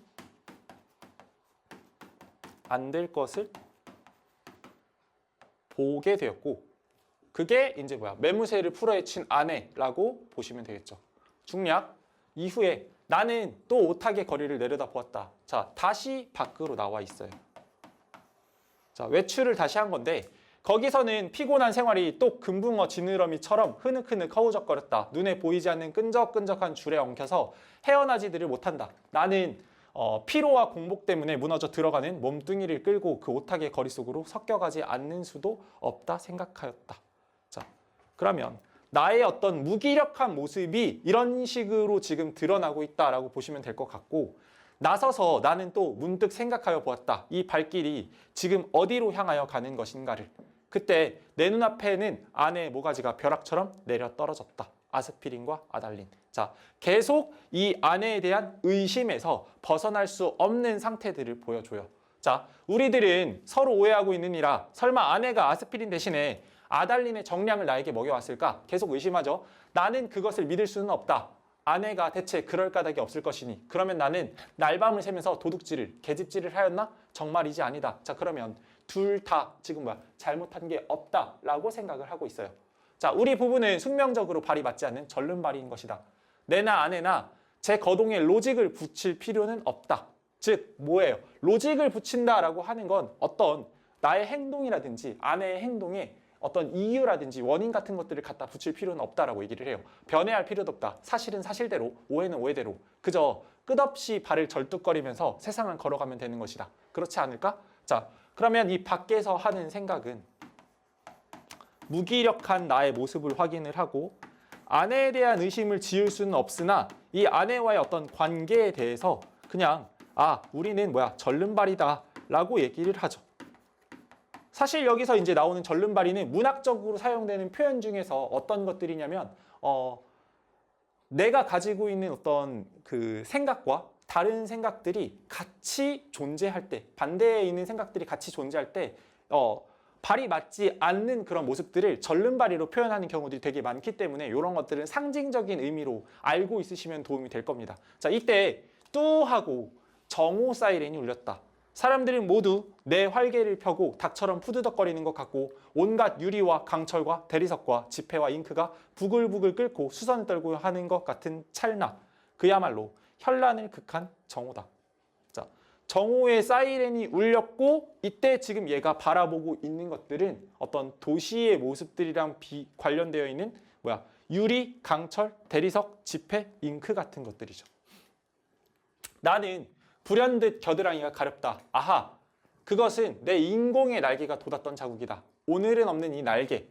안 될 것을 보게 되었고 그게 이제 매무새를 풀어헤친 아내라고 보시면 되겠죠. 중략 이후에 나는 또 오타게 거리를 내려다 보았다. 자, 다시 밖으로 나와 있어요. 자, 외출을 다시 한 건데 거기서는 피곤한 생활이 또 금붕어 지느러미처럼 흐느흐느 허우적거렸다. 눈에 보이지 않는 끈적끈적한 줄에 엉켜서 헤어나지들을 못한다. 나는 피로와 공복 때문에 무너져 들어가는 몸뚱이를 끌고 그 오타게 거리 속으로 섞여가지 않는 수도 없다 생각하였다. 자, 그러면 나의 어떤 무기력한 모습이 이런 식으로 지금 드러나고 있다라고 보시면 될 것 같고 나서서 나는 또 문득 생각하여 보았다. 이 발길이 지금 어디로 향하여 가는 것인가를. 그때 내 눈앞에는 아내의 모가지가 벼락처럼 내려 떨어졌다. 아스피린과 아달린. 자, 계속 이 아내에 대한 의심에서 벗어날 수 없는 상태들을 보여줘요. 자, 우리들은 서로 오해하고 있느니라 설마 아내가 아스피린 대신에 아달린의 정량을 나에게 먹여왔을까? 계속 의심하죠. 나는 그것을 믿을 수는 없다. 아내가 대체 그럴 까닭이 없을 것이니 그러면 나는 날밤을 새면서 도둑질을, 계집질을 하였나? 정말이지 아니다. 자, 그러면 둘 다 지금 잘못한 게 없다라고 생각을 하고 있어요. 자, 우리 부부는 숙명적으로 발이 맞지 않는 절름발이인 것이다. 내나 아내나 제 거동에 로직을 붙일 필요는 없다. 즉 뭐예요? 로직을 붙인다라고 하는 건 어떤 나의 행동이라든지 아내의 행동에 어떤 이유라든지 원인 같은 것들을 갖다 붙일 필요는 없다라고 얘기를 해요. 변해할 필요도 없다. 사실은 사실대로, 오해는 오해대로. 그저 끝없이 발을 절뚝거리면서 세상을 걸어가면 되는 것이다. 그렇지 않을까? 자, 그러면 이 밖에서 하는 생각은 무기력한 나의 모습을 확인을 하고 아내에 대한 의심을 지을 수는 없으나 이 아내와의 어떤 관계에 대해서 그냥 우리는 절름발이다 라고 얘기를 하죠. 사실 여기서 이제 나오는 절름발이는 문학적으로 사용되는 표현 중에서 어떤 것들이냐면 내가 가지고 있는 어떤 그 생각과 다른 생각들이 같이 존재할 때, 반대에 있는 생각들이 같이 존재할 때 발이 맞지 않는 그런 모습들을 절름발이로 표현하는 경우들이 되게 많기 때문에 이런 것들은 상징적인 의미로 알고 있으시면 도움이 될 겁니다. 자, 이때 뚜 하고 정오 사이렌이 울렸다. 사람들은 모두 내 활개를 펴고 닭처럼 푸드덕거리는 것 같고 온갖 유리와 강철과 대리석과 지폐와 잉크가 부글부글 끓고 수선을 떨고 하는 것 같은 찰나 그야말로 현란을 극한 정오다. 자, 정오의 사이렌이 울렸고 이때 지금 얘가 바라보고 있는 것들은 어떤 도시의 모습들이랑 관련되어 있는 유리, 강철, 대리석, 지폐, 잉크 같은 것들이죠. 나는 불현듯 겨드랑이가 가렵다. 아하, 그것은 내 인공의 날개가 돋았던 자국이다. 오늘은 없는 이 날개.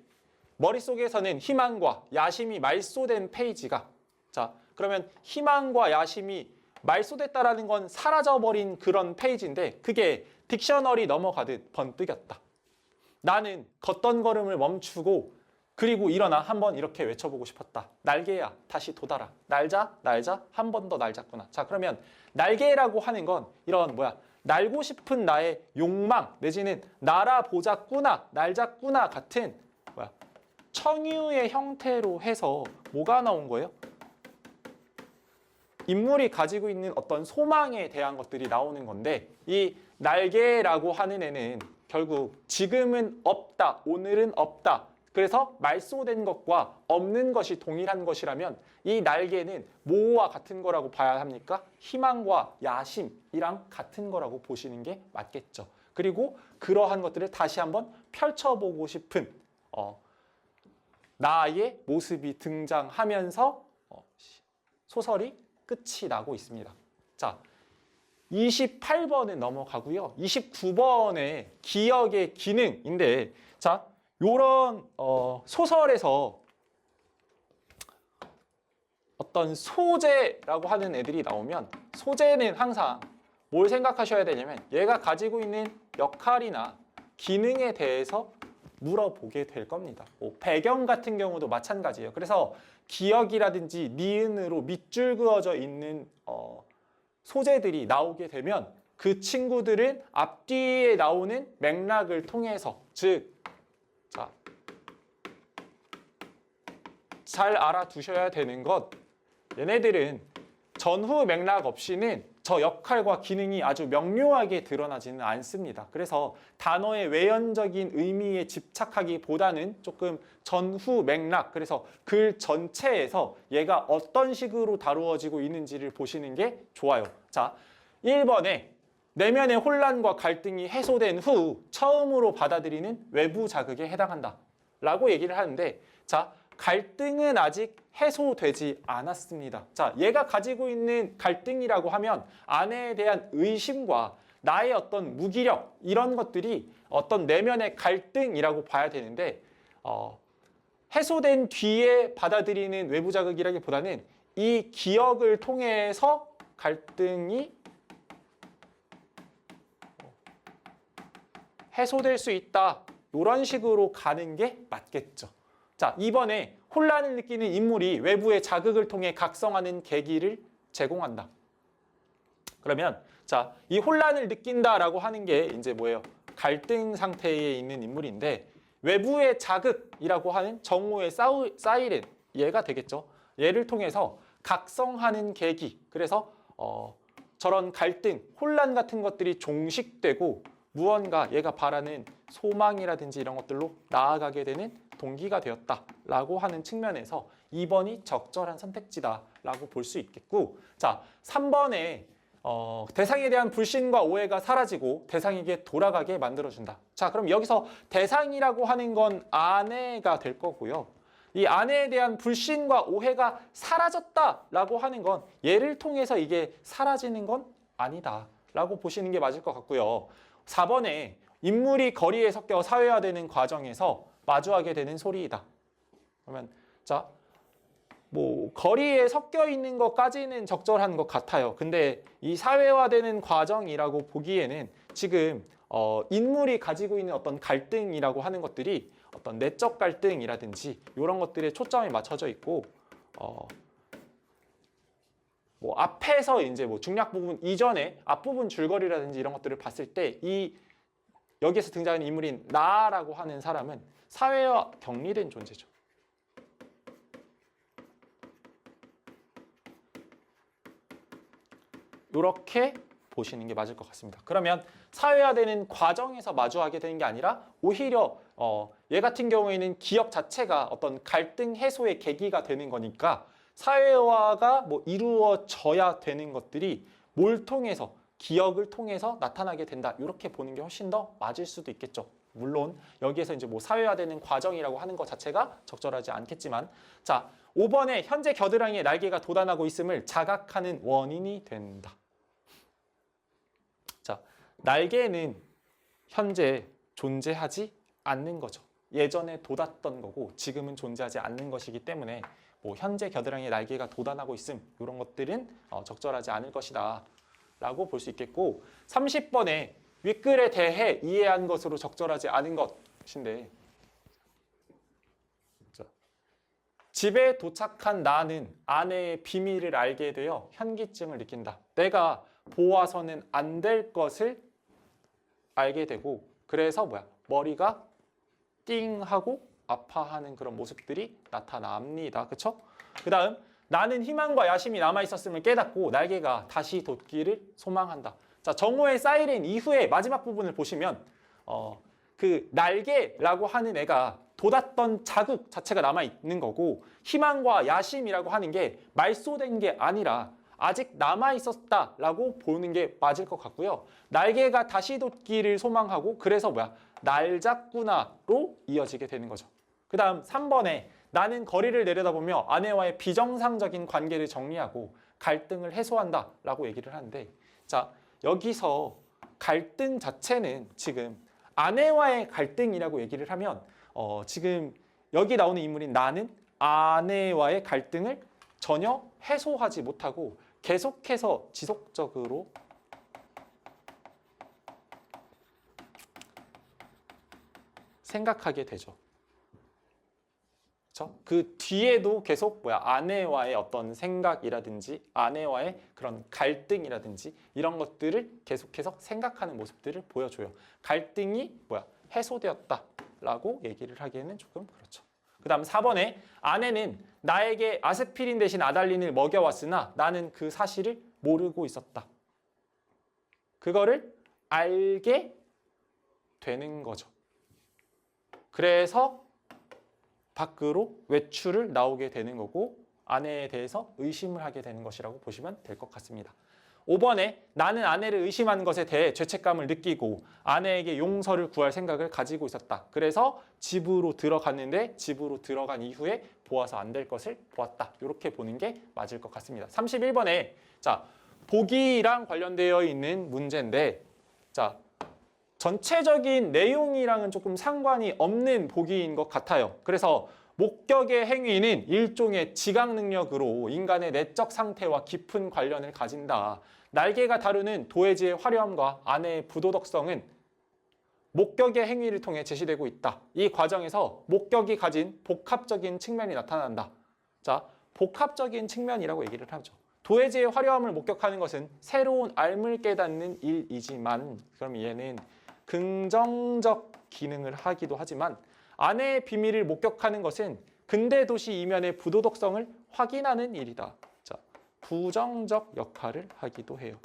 머릿속에서는 희망과 야심이 말소된 페이지가 자, 그러면 희망과 야심이 말소됐다라는 건 사라져버린 그런 페이지인데 그게 딕셔너리 넘어가듯 번뜩였다. 나는 걷던 걸음을 멈추고 그리고 일어나 한번 이렇게 외쳐보고 싶었다. 날개야, 다시 돋아라. 날자, 날자, 한 번 더 날잡구나. 자, 그러면 날개라고 하는 건 이런 날고 싶은 나의 욕망 내지는 날아보자꾸나, 날잡구나 같은 청유의 형태로 해서 뭐가 나온 거예요? 인물이 가지고 있는 어떤 소망에 대한 것들이 나오는 건데 이 날개라고 하는 애는 결국 지금은 없다, 오늘은 없다. 그래서 말소된 것과 없는 것이 동일한 것이라면 이 날개는 뭐와 같은 거라고 봐야 합니까? 희망과 야심이랑 같은 거라고 보시는 게 맞겠죠. 그리고 그러한 것들을 다시 한번 펼쳐보고 싶은 나의 모습이 등장하면서 소설이 끝이 나고 있습니다. 자, 28번은 넘어가고요. 29번의 기억의 기능인데, 자, 요런 소설에서 어떤 소재라고 하는 애들이 나오면 소재는 항상 뭘 생각하셔야 되냐면 얘가 가지고 있는 역할이나 기능에 대해서 물어보게 될 겁니다. 뭐 배경 같은 경우도 마찬가지예요. 그래서 기억이라든지 니은으로 밑줄 그어져 있는 소재들이 나오게 되면 그 친구들은 앞뒤에 나오는 맥락을 통해서, 즉, 자, 잘 알아두셔야 되는 것, 얘네들은 전후 맥락 없이는 저 역할과 기능이 아주 명료하게 드러나지는 않습니다. 그래서 단어의 외연적인 의미에 집착하기보다는 조금 전후 맥락, 그래서 글 전체에서 얘가 어떤 식으로 다루어지고 있는지를 보시는 게 좋아요. 자, 1번에 내면의 혼란과 갈등이 해소된 후 처음으로 받아들이는 외부 자극에 해당한다 라고 얘기를 하는데, 자, 갈등은 아직 해소되지 않았습니다. 자, 얘가 가지고 있는 갈등이라고 하면 아내에 대한 의심과 나의 어떤 무기력, 이런 것들이 어떤 내면의 갈등이라고 봐야 되는데, 해소된 뒤에 받아들이는 외부 자극이라기보다는 이 기억을 통해서 갈등이 해소될 수 있다, 이런 식으로 가는 게 맞겠죠. 자, 2번에 혼란을 느끼는 인물이 외부의 자극을 통해 각성하는 계기를 제공한다. 그러면 자, 이 혼란을 느낀다라고 하는 게 이제 뭐예요? 갈등 상태에 있는 인물인데, 외부의 자극이라고 하는 정오의 사이렌, 얘가 되겠죠. 얘를 통해서 각성하는 계기, 그래서 저런 갈등, 혼란 같은 것들이 종식되고 무언가 얘가 바라는 소망이라든지 이런 것들로 나아가게 되는 동기가 되었다라고 하는 측면에서 2번이 적절한 선택지다라고 볼 수 있겠고, 자, 3번에 대상에 대한 불신과 오해가 사라지고 대상에게 돌아가게 만들어준다. 자, 그럼 여기서 대상이라고 하는 건 아내가 될 거고요. 이 아내에 대한 불신과 오해가 사라졌다라고 하는 건 얘를 통해서 이게 사라지는 건 아니다라고 보시는 게 맞을 것 같고요. 4번에 인물이 거리에 섞여 사회화되는 과정에서 마주하게 되는 소리이다. 그러면 자, 뭐 거리에 섞여 있는 것까지는 적절한 것 같아요. 근데 이 사회화되는 과정이라고 보기에는 지금 인물이 가지고 있는 어떤 갈등이라고 하는 것들이 어떤 내적 갈등이라든지 이런 것들에 초점이 맞춰져 있고, 뭐 앞에서 이제 뭐 중략 부분 이전에 앞부분 줄거리라든지 이런 것들을 봤을 때 이 여기에서 등장하는 인물인 나라고 하는 사람은 사회와 격리된 존재죠. 이렇게 보시는 게 맞을 것 같습니다. 그러면 사회화되는 과정에서 마주하게 되는 게 아니라 오히려 얘 같은 경우에는 기억 자체가 어떤 갈등 해소의 계기가 되는 거니까 사회화가 뭐 이루어져야 되는 것들이 뭘 통해서, 기억을 통해서 나타나게 된다, 이렇게 보는 게 훨씬 더 맞을 수도 있겠죠. 물론 여기에서 이제 뭐 사회화되는 과정이라고 하는 것 자체가 적절하지 않겠지만, 자, 5번에 현재 겨드랑이에 날개가 돋아나고 있음을 자각하는 원인이 된다. 자, 날개는 현재 존재하지 않는 거죠. 예전에 돋았던 거고 지금은 존재하지 않는 것이기 때문에 뭐 현재 겨드랑이에 날개가 돋아나고 있음, 이런 것들은 적절하지 않을 것이다 라고 볼 수 있겠고, 30번에 윗글에 대해 이해한 것으로 적절하지 않은 것인데, 집에 도착한 나는 아내의 비밀을 알게 되어 현기증을 느낀다. 내가 보아서는 안 될 것을 알게 되고, 그래서 뭐야? 머리가 띵 하고 아파하는 그런 모습들이 나타납니다. 그쵸? 그 다음, 나는 희망과 야심이 남아있었음을 깨닫고 날개가 다시 돋기를 소망한다. 자, 정오의 사이렌 이후에 마지막 부분을 보시면 그 날개라고 하는 애가 돋았던 자국 자체가 남아있는 거고, 희망과 야심이라고 하는 게 말소된 게 아니라 아직 남아있었다라고 보는 게 맞을 것 같고요. 날개가 다시 돋기를 소망하고, 그래서 뭐야? 날 잡구나로 이어지게 되는 거죠. 그 다음 3번에 나는 거리를 내려다보며 아내와의 비정상적인 관계를 정리하고 갈등을 해소한다 라고 얘기를 하는데, 자, 여기서 갈등 자체는 지금 아내와의 갈등이라고 얘기를 하면 지금 여기 나오는 인물인 나는 아내와의 갈등을 전혀 해소하지 못하고 계속해서 지속적으로 생각하게 되죠. 그렇죠? 그 뒤에도 계속 아내와의 어떤 생각이라든지 아내와의 그런 갈등이라든지 이런 것들을 계속해서 생각하는 모습들을 보여줘요. 갈등이 해소되었다라고 얘기를 하기에는 조금 그렇죠. 그 다음 4번에 아내는 나에게 아스피린 대신 아달린을 먹여왔으나 나는 그 사실을 모르고 있었다. 그거를 알게 되는 거죠. 그래서 밖으로 외출을 나오게 되는 거고 아내에 대해서 의심을 하게 되는 것이라고 보시면 될 것 같습니다. 5번에 나는 아내를 의심한 것에 대해 죄책감을 느끼고 아내에게 용서를 구할 생각을 가지고 있었다. 그래서 집으로 들어갔는데 집으로 들어간 이후에 보아서 안 될 것을 보았다. 이렇게 보는 게 맞을 것 같습니다. 31번에 자, 보기랑 관련되어 있는 문제인데 자, 전체적인 내용이랑은 조금 상관이 없는 보기인 것 같아요. 그래서 목격의 행위는 일종의 지각 능력으로 인간의 내적 상태와 깊은 관련을 가진다. 날개가 다루는 도해지의 화려함과 아내의 부도덕성은 목격의 행위를 통해 제시되고 있다. 이 과정에서 목격이 가진 복합적인 측면이 나타난다. 자, 복합적인 측면이라고 얘기를 하죠. 도해지의 화려함을 목격하는 것은 새로운 알을 깨닫는 일이지만 그럼 얘는 긍정적 기능을 하기도 하지만 아내의 비밀을 목격하는 것은 근대 도시 이면의 부도덕성을 확인하는 일이다. 자, 부정적 역할을 하기도 해요.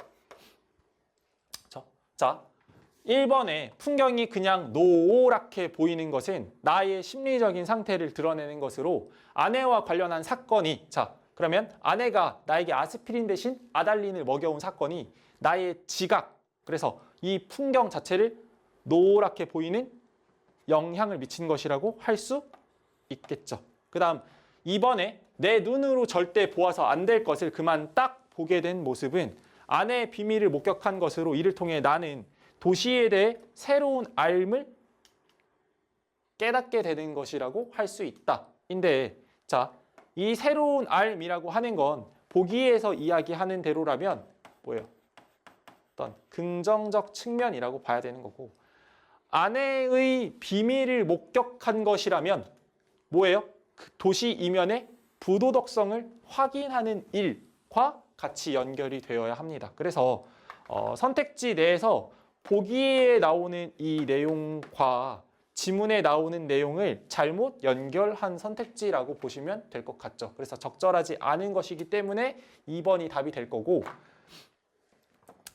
자, 1번에 풍경이 그냥 노랗게 보이는 것은 나의 심리적인 상태를 드러내는 것으로 아내와 관련한 사건이 자, 그러면 아내가 나에게 아스피린 대신 아달린을 먹여온 사건이 나의 지각, 그래서 이 풍경 자체를 노랗게 보이는 영향을 미친 것이라고 할 수 있겠죠. 그 다음 2번에 내 눈으로 절대 보아서 안 될 것을 그만 딱 보게 된 모습은 아내의 비밀을 목격한 것으로 이를 통해 나는 도시에 대해 새로운 알을 깨닫게 되는 것이라고 할 수 있다. 인데 자, 이 새로운 알이라고 하는 건 보기에서 이야기하는 대로라면 뭐예요? 어떤 긍정적 측면이라고 봐야 되는 거고 아내의 비밀을 목격한 것이라면 뭐예요? 그 도시 이면의 부도덕성을 확인하는 일과 같이 연결이 되어야 합니다. 그래서 선택지 내에서 보기에 나오는 이 내용과 지문에 나오는 내용을 잘못 연결한 선택지라고 보시면 될 것 같죠. 그래서 적절하지 않은 것이기 때문에 2번이 답이 될 거고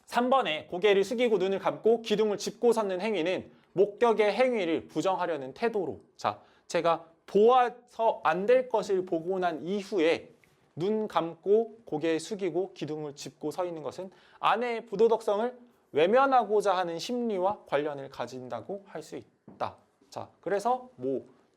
3번에 고개를 숙이고 눈을 감고 기둥을 짚고 섰는 행위는 목격의 행위를 부정하려는 태도로 자, 제가 보아서 안 될 것을 보고 난 이후에 눈 감고 고개 숙이고 기둥을 짚고 서 있는 것은 아내의 부도덕성을 외면하고자 하는 심리와 관련을 가진다고 할 수 있다. 자, 그래서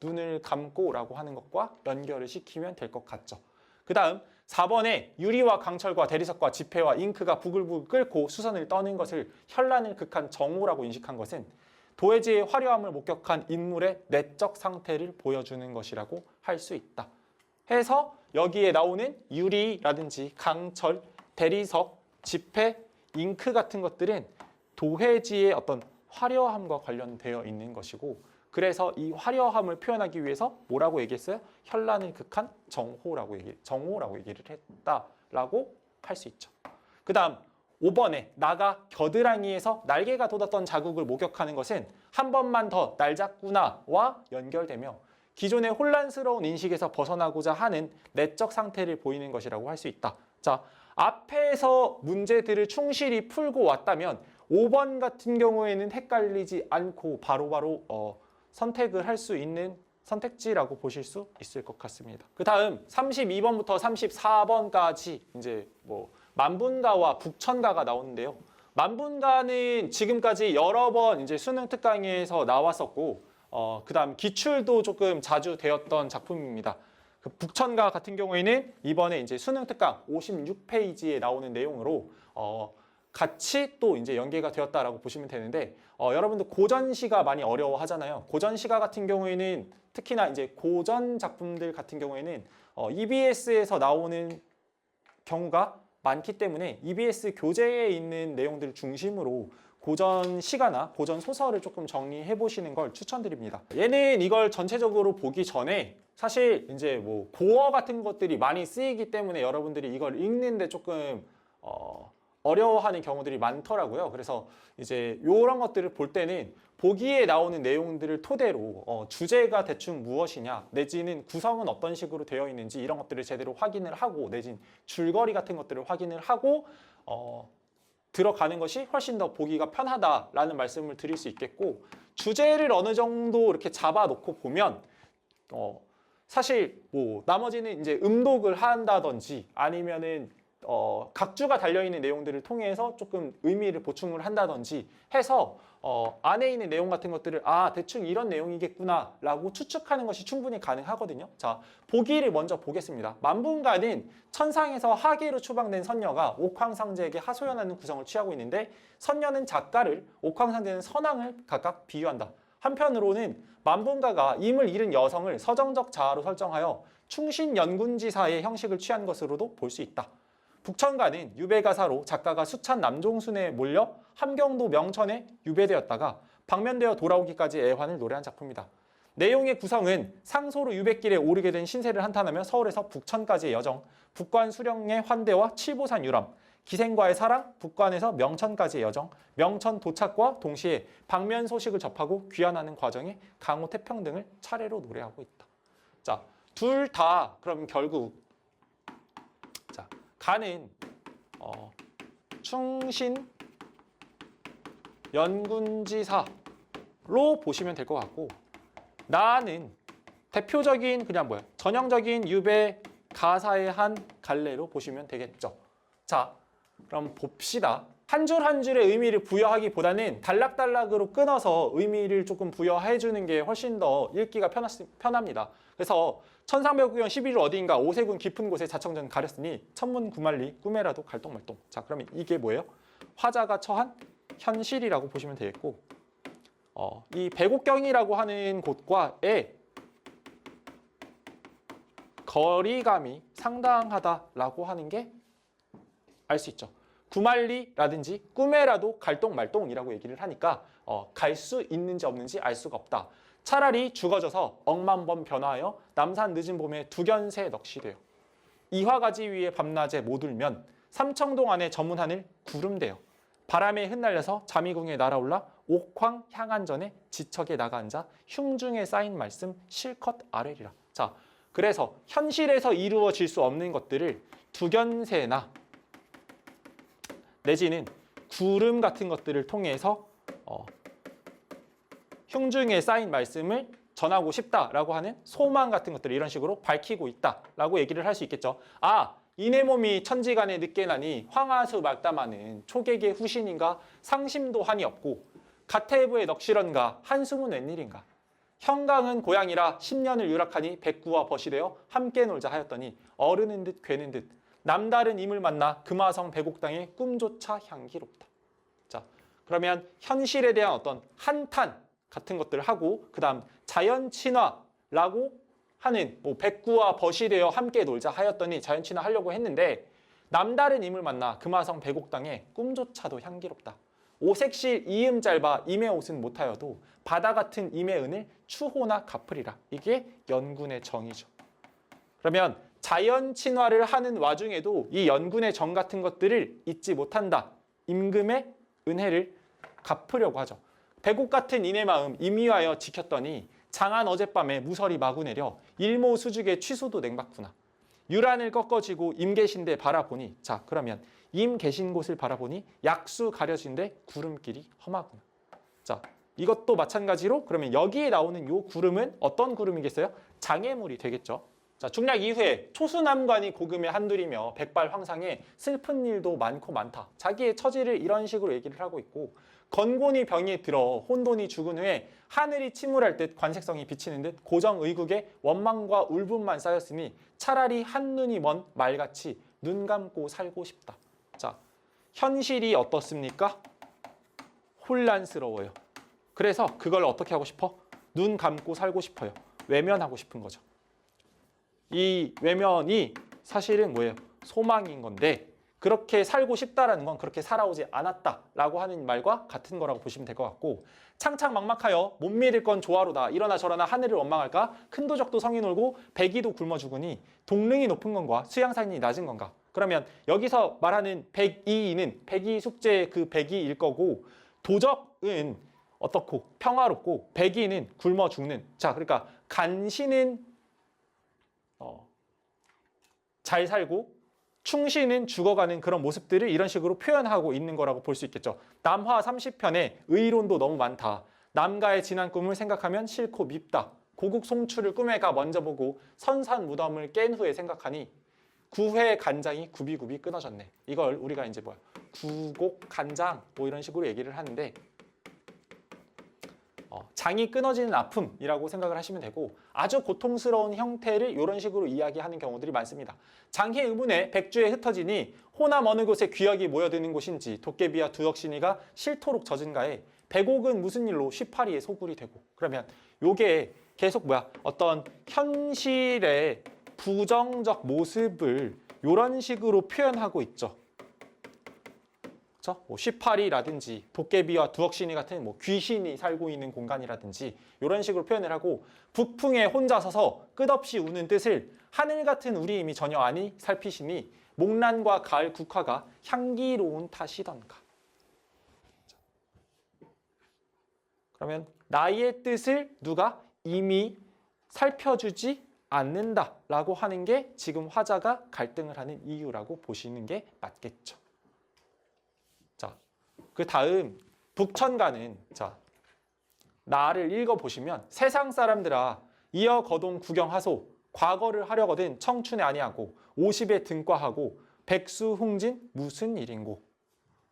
눈을 감고라고 하는 것과 연결을 시키면 될 것 같죠. 그 다음 4번에 유리와 강철과 대리석과 지폐와 잉크가 부글부글 끓고 수선을 떠는 것을 현란을 극한 정오라고 인식한 것은 도해지의 화려함을 목격한 인물의 내적 상태를 보여주는 것이라고 할 수 있다. 해서 여기에 나오는 유리라든지 강철, 대리석, 지폐, 잉크 같은 것들은 도해지의 어떤 화려함과 관련되어 있는 것이고 그래서 이 화려함을 표현하기 위해서 뭐라고 얘기했어요? 현란을 극한 정호라고 얘기를 했다라고 할 수 있죠. 그 다음 5번에 나가 겨드랑이에서 날개가 돋았던 자국을 목격하는 것은 한 번만 더 날 잡구나와 연결되며 기존의 혼란스러운 인식에서 벗어나고자 하는 내적 상태를 보이는 것이라고 할 수 있다. 자, 앞에서 문제들을 충실히 풀고 왔다면 5번 같은 경우에는 헷갈리지 않고 바로바로 선택을 할 수 있는 선택지라고 보실 수 있을 것 같습니다. 그 다음 32번부터 34번까지 이제 만분가와 북천가가 나오는데요. 만분가는 지금까지 여러 번 이제 수능 특강에서 나왔었고, 그 다음 기출도 조금 자주 되었던 작품입니다. 그 북천가 같은 경우에는 이번에 이제 수능 특강 56페이지에 나오는 내용으로 같이 또 이제 연계가 되었다라고 보시면 되는데 여러분들 고전시가 많이 어려워하잖아요. 고전시가 같은 경우에는 특히나 이제 고전 작품들 같은 경우에는 EBS에서 나오는 경우가 많기 때문에 EBS 교재에 있는 내용들을 중심으로 고전 시가나 고전 소설을 조금 정리해 보시는 걸 추천드립니다. 얘는 이걸 전체적으로 보기 전에 사실 이제 뭐 고어 같은 것들이 많이 쓰이기 때문에 여러분들이 이걸 읽는데 조금 어려워하는 경우들이 많더라고요. 그래서 이제 이런 것들을 볼 때는 보기에 나오는 내용들을 토대로 주제가 대충 무엇이냐 내지는 구성은 어떤 식으로 되어 있는지 이런 것들을 제대로 확인을 하고 내지는 줄거리 같은 것들을 확인을 하고 들어가는 것이 훨씬 더 보기가 편하다라는 말씀을 드릴 수 있겠고, 주제를 어느 정도 이렇게 잡아놓고 보면 사실 뭐 나머지는 이제 음독을 한다든지 아니면은 각주가 달려있는 내용들을 통해서 조금 의미를 보충을 한다든지 해서 안에 있는 내용 같은 것들을 대충 이런 내용이겠구나 라고 추측하는 것이 충분히 가능하거든요. 자, 보기를 먼저 보겠습니다. 만분가는 천상에서 하계로 추방된 선녀가 옥황상제에게 하소연하는 구성을 취하고 있는데, 선녀는 작가를, 옥황상제는 선왕을 각각 비유한다. 한편으로는 만분가가 임을 잃은 여성을 서정적 자아로 설정하여 충신연군지사의 형식을 취한 것으로도 볼 수 있다. 북천가는 유배가사로 작가가 수찬 남종순에 몰려 함경도 명천에 유배되었다가 방면되어 돌아오기까지 애환을 노래한 작품이다. 내용의 구성은 상소로 유배길에 오르게 된 신세를 한탄하며 서울에서 북천까지의 여정, 북관 수령의 환대와 칠보산 유람, 기생과의 사랑, 북관에서 명천까지의 여정, 명천 도착과 동시에 방면 소식을 접하고 귀환하는 과정에 강호 태평 등을 차례로 노래하고 있다. 자, 둘 다 그럼 결국 가는 충신 연군지사로 보시면 될 것 같고, 나는 대표적인 그냥 전형적인 유배 가사의 한 갈래로 보시면 되겠죠. 자, 그럼 봅시다. 한 줄 한 줄의 의미를 부여하기보다는 단락단락으로 끊어서 의미를 조금 부여해 주는 게 훨씬 더 읽기가 편합니다. 그래서 천상백구경 11일 어디인가 오세군 깊은 곳에 자청전 가렸으니 천문 구만리 꿈에라도 갈동말동. 자, 그러면 이게 뭐예요? 화자가 처한 현실이라고 보시면 되겠고, 이 백옥경이라고 하는 곳과의 거리감이 상당하다라고 하는 게 알 수 있죠. 구만리라든지 꿈에라도 갈동말동이라고 얘기를 하니까 갈 수 있는지 없는지 알 수가 없다. 차라리 죽어져서 억만번 변화하여 남산 늦은 봄에 두견새 넋이 되어 이화가지 위에 밤낮에 못 울면 삼청동 안에 저문 하늘 구름되어 바람에 흩날려서 자미궁에 날아올라 옥황 향안전에 지척에 나가 앉아 흉중에 쌓인 말씀 실컷 아뢰리라. 자, 그래서 현실에서 이루어질 수 없는 것들을 두견새나 내지는 구름 같은 것들을 통해서 흉중에 쌓인 말씀을 전하고 싶다라고 하는 소망 같은 것들을 이런 식으로 밝히고 있다라고 얘기를 할 수 있겠죠. 이내 몸이 천지간에 늦게 나니 황하수 말담하는 초객의 후신인가 상심도 한이 없고 가태부의 넋이런가 한숨은 웬일인가 형강은 고향이라 10년을 유락하니 백구와 벗이 되어 함께 놀자 하였더니 어르는 듯 괴는 듯 남다른 임을 만나 금화성 백옥당의 꿈조차 향기롭다. 자, 그러면 현실에 대한 어떤 한탄 같은 것들을 하고 그 다음 자연친화라고 하는 백구와 벗이 되어 함께 놀자 하였더니 자연친화 하려고 했는데 남다른 임을 만나 금화성 백옥당의 꿈조차도 향기롭다. 오색실 이음 짧아 임의 옷은 못하여도 바다 같은 임의 은을 추호나 갚으리라. 이게 연군의 정이죠. 그러면 자연 친화를 하는 와중에도 이 연군의 정 같은 것들을 잊지 못한다. 임금의 은혜를 갚으려고 하죠. 백옥 같은 이내 마음 임위하여 지켰더니 장안 어젯밤에 무설이 마구 내려 일모 수죽의 취소도 냉박구나. 유란을 꺾어지고 임 계신데 바라보니, 자, 그러면 임 계신 곳을 바라보니 약수 가려진데 구름길이 험하구나. 자, 이것도 마찬가지로 그러면 여기에 나오는 요 구름은 어떤 구름이겠어요? 장애물이 되겠죠. 자, 중략 이후에 초수남관이 고금에 한둘이며 백발황상에 슬픈 일도 많고 많다. 자기의 처지를 이런 식으로 얘기를 하고 있고, 건곤이 병이 들어 혼돈이 죽은 후에 하늘이 침울할 듯 관색성이 비치는 듯 고정의국에 원망과 울분만 쌓였으니 차라리 한눈이 먼 말같이 눈 감고 살고 싶다. 자, 현실이 어떻습니까? 혼란스러워요. 그래서 그걸 어떻게 하고 싶어? 눈 감고 살고 싶어요. 외면하고 싶은 거죠. 이 외면이 사실은 뭐예요? 소망인 건데 그렇게 살고 싶다라는 건 그렇게 살아오지 않았다라고 하는 말과 같은 거라고 보시면 될 것 같고 창창막막하여 못 믿을 건 조화로다. 이러나 저러나 하늘을 원망할까? 큰 도적도 성이 놀고 백이도 굶어 죽으니 동릉이 높은 건가? 수양산이 낮은 건가? 그러면 여기서 말하는 백이는 백이 숙제의 그 백이일 거고 도적은 어떻고 평화롭고 백이는 굶어 죽는. 자, 그러니까 간신은 잘 살고 충신은 죽어가는 그런 모습들을 이런 식으로 표현하고 있는 거라고 볼 수 있겠죠. 남화 30편에 의론도 너무 많다. 남가의 지난 꿈을 생각하면 싫고 밉다. 고국 송출을 꿈에가 먼저 보고 선산 무덤을 깬 후에 생각하니 구회 간장이 굽이굽이 끊어졌네. 이걸 우리가 이제 뭐야 구곡 간장 뭐 이런 식으로 얘기를 하는데 장이 끊어지는 아픔이라고 생각을 하시면 되고 아주 고통스러운 형태를 이런 식으로 이야기하는 경우들이 많습니다. 장해 의문에 백주에 흩어지니 호남 어느 곳에 귀약이 모여드는 곳인지 도깨비와 두덕신이가 싫도록 젖은가에 백옥은 무슨 일로 쉬파리의 소굴이 되고. 그러면 요게 계속 뭐야 어떤 현실의 부정적 모습을 이런 식으로 표현하고 있죠. 뭐 쉬파리라든지 도깨비와 두억신이 같은 뭐 귀신이 살고 있는 공간이라든지 이런 식으로 표현을 하고 북풍에 혼자 서서 끝없이 우는 뜻을 하늘 같은 우리 힘이 전혀 아니 살피시니 목란과 가을 국화가 향기로운 탓이던가. 그러면 나의 뜻을 누가 이미 살펴주지 않는다라고 하는 게 지금 화자가 갈등을 하는 이유라고 보시는 게 맞겠죠. 자, 그 다음 북천가는 자 나를 읽어보시면 세상 사람들아 이어 거동 구경하소 과거를 하려거든 청춘에 아니하고 50에 등과하고 백수홍진 무슨 일인고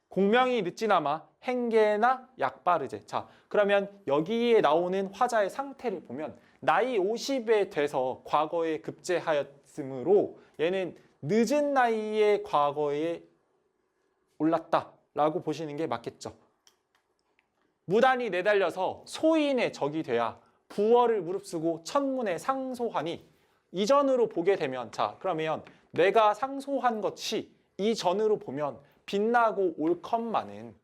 공명이 늦지나마 행계나 약바르제. 자, 그러면 여기에 나오는 화자의 상태를 보면 나이 50에 돼서 과거에 급제하였으므로 얘는 늦은 나이에 과거에 올랐다라고 보시는 게 맞겠죠. 무단히 내달려서 소인의 적이 돼야 부월을 무릅쓰고 천문에 상소하니 이전으로 보게 되면 자 그러면 내가 상소한 것이 이전으로 보면 빛나고 옳건만은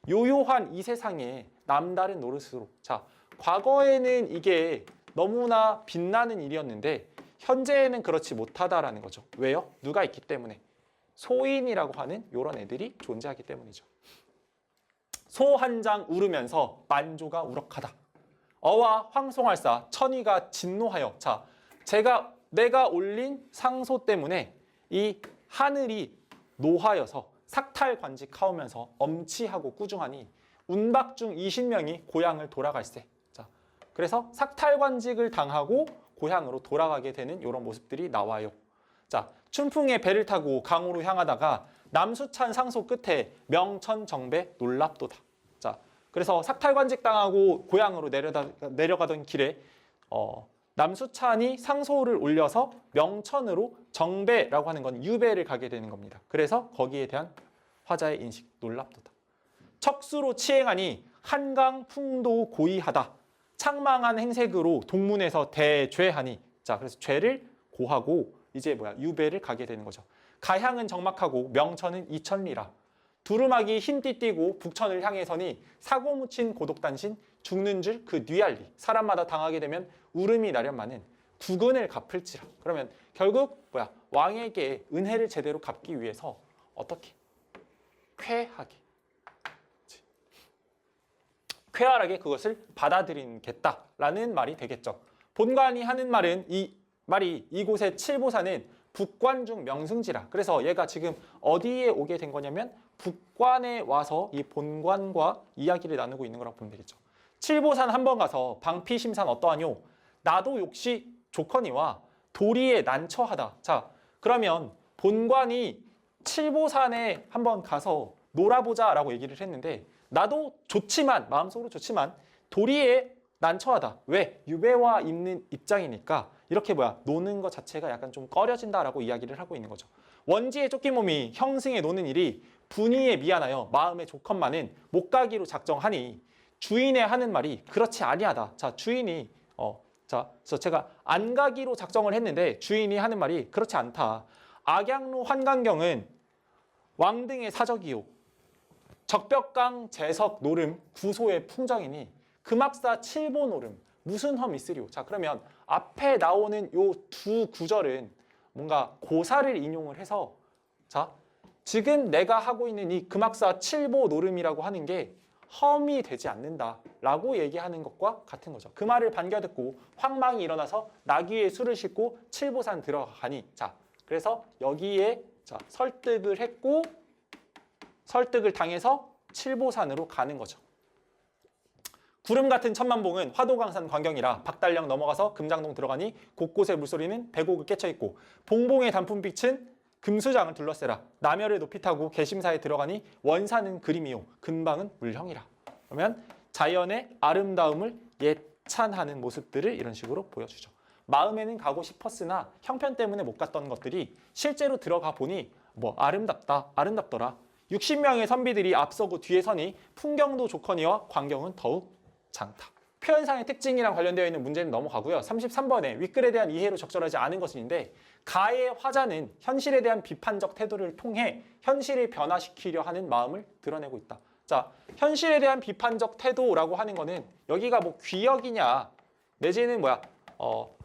요요한 이 세상에 남다른 노릇으로 자 과거에는 이게 너무나 빛나는 일이었는데 현재에는 그렇지 못하다라는 거죠. 왜요? 누가 있기 때문에 소인이라고 하는 이런 애들이 존재하기 때문이죠. 소 한 장 울으면서 만조가 우럭하다. 어와 황송할사 천의가 진노하여 자 내가 올린 상소 때문에 이 하늘이 노하여서 삭탈관직하오면서 엄치하고 꾸중하니 운박중 20명이 고향을 돌아갈세. 자, 그래서 삭탈관직을 당하고 고향으로 돌아가게 되는 이런 모습들이 나와요. 자, 춘풍에 배를 타고 강으로 향하다가 남수찬 상소 끝에 명천정배 놀랍도다. 자, 그래서 삭탈관직 당하고 고향으로 내려가던 길에 남수찬이 상소를 올려서 명천으로 정배라고 하는 건 유배를 가게 되는 겁니다. 그래서 거기에 대한 화자의 인식 놀랍도다. 척수로 치행하니 한강 풍도 고의하다. 창망한 행색으로 동문에서 대죄하니 자 그래서 죄를 고하고 이제 유배를 가게 되는 거죠. 가향은 적막하고 명천은 이천리라. 두루마기 흰띠 띠고 북천을 향해서니 사고 묻힌 고독단신 죽는 줄 그 뉘알리. 사람마다 당하게 되면 울음이 나련마는 국은을 갚을지라. 그러면 결국 왕에게 은혜를 제대로 갚기 위해서 어떻게? 쾌하게. 쾌활하게 그것을 받아들이겠다라는 말이 되겠죠. 본관이 하는 말은 이 말이 이곳의 칠보사는 북관중 명승지라. 그래서 얘가 지금 어디에 오게 된 거냐면 북관에 와서 이 본관과 이야기를 나누고 있는 거라고 보면 되겠죠. 칠보산 한번 가서 방피심산 어떠하뇨? 나도 역시 조커니와 도리에 난처하다. 자, 그러면 본관이 칠보산에 한번 가서 놀아보자라고 얘기를 했는데 나도 좋지만 마음속으로 좋지만 도리에 난처하다. 왜? 유배와 있는 입장이니까 이렇게 노는 것 자체가 약간 좀 꺼려진다라고 이야기를 하고 있는 거죠. 원지의 쫓긴 몸이 형승에 노는 일이 분이에 미안하여 마음에 좋건만은 못 가기로 작정하니 주인의 하는 말이 그렇지 아니하다. 자, 주인이 그래서 제가 안 가기로 작정을 했는데 주인이 하는 말이 그렇지 않다. 악양로 환강경은 왕등의 사적이요 적벽강 제석 노름 구소의 풍정이니 금악사 칠보 노름 무슨 험 있으리오. 자, 그러면 앞에 나오는 요 두 구절은 뭔가 고사를 인용을 해서 자, 지금 내가 하고 있는 이 금악사 칠보 노름이라고 하는 게 험이 되지 않는다라고 얘기하는 것과 같은 거죠. 그 말을 반겨듣고 황망이 일어나서 나귀에 술을 싣고 칠보산 들어가니 자, 그래서 여기에 자, 설득을 했고 설득을 당해서 칠보산으로 가는 거죠. 구름 같은 천만봉은 화도강산 광경이라 박달령 넘어가서 금장동 들어가니 곳곳에 물소리는 배곡을 깨쳐있고 봉봉의 단풍빛은 금수장을 둘러싸라. 남열을 높이 타고 개심사에 들어가니 원산은 그림이요 근방은 물형이라. 그러면 자연의 아름다움을 예찬하는 모습들을 이런 식으로 보여주죠. 마음에는 가고 싶었으나 형편 때문에 못 갔던 것들이 실제로 들어가 보니 아름답더라. 60명의 선비들이 앞서고 뒤에 서니 풍경도 좋거니와 광경은 더욱 장타. 표현상의 특징이랑 관련되어 있는 문제는 넘어가고요. 33번에 윗글에 대한 이해로 적절하지 않은 것인데 가의 화자는 현실에 대한 비판적 태도를 통해 현실을 변화시키려 하는 마음을 드러내고 있다. 자, 현실에 대한 비판적 태도라고 하는 거는 여기가 귀역이냐 내지는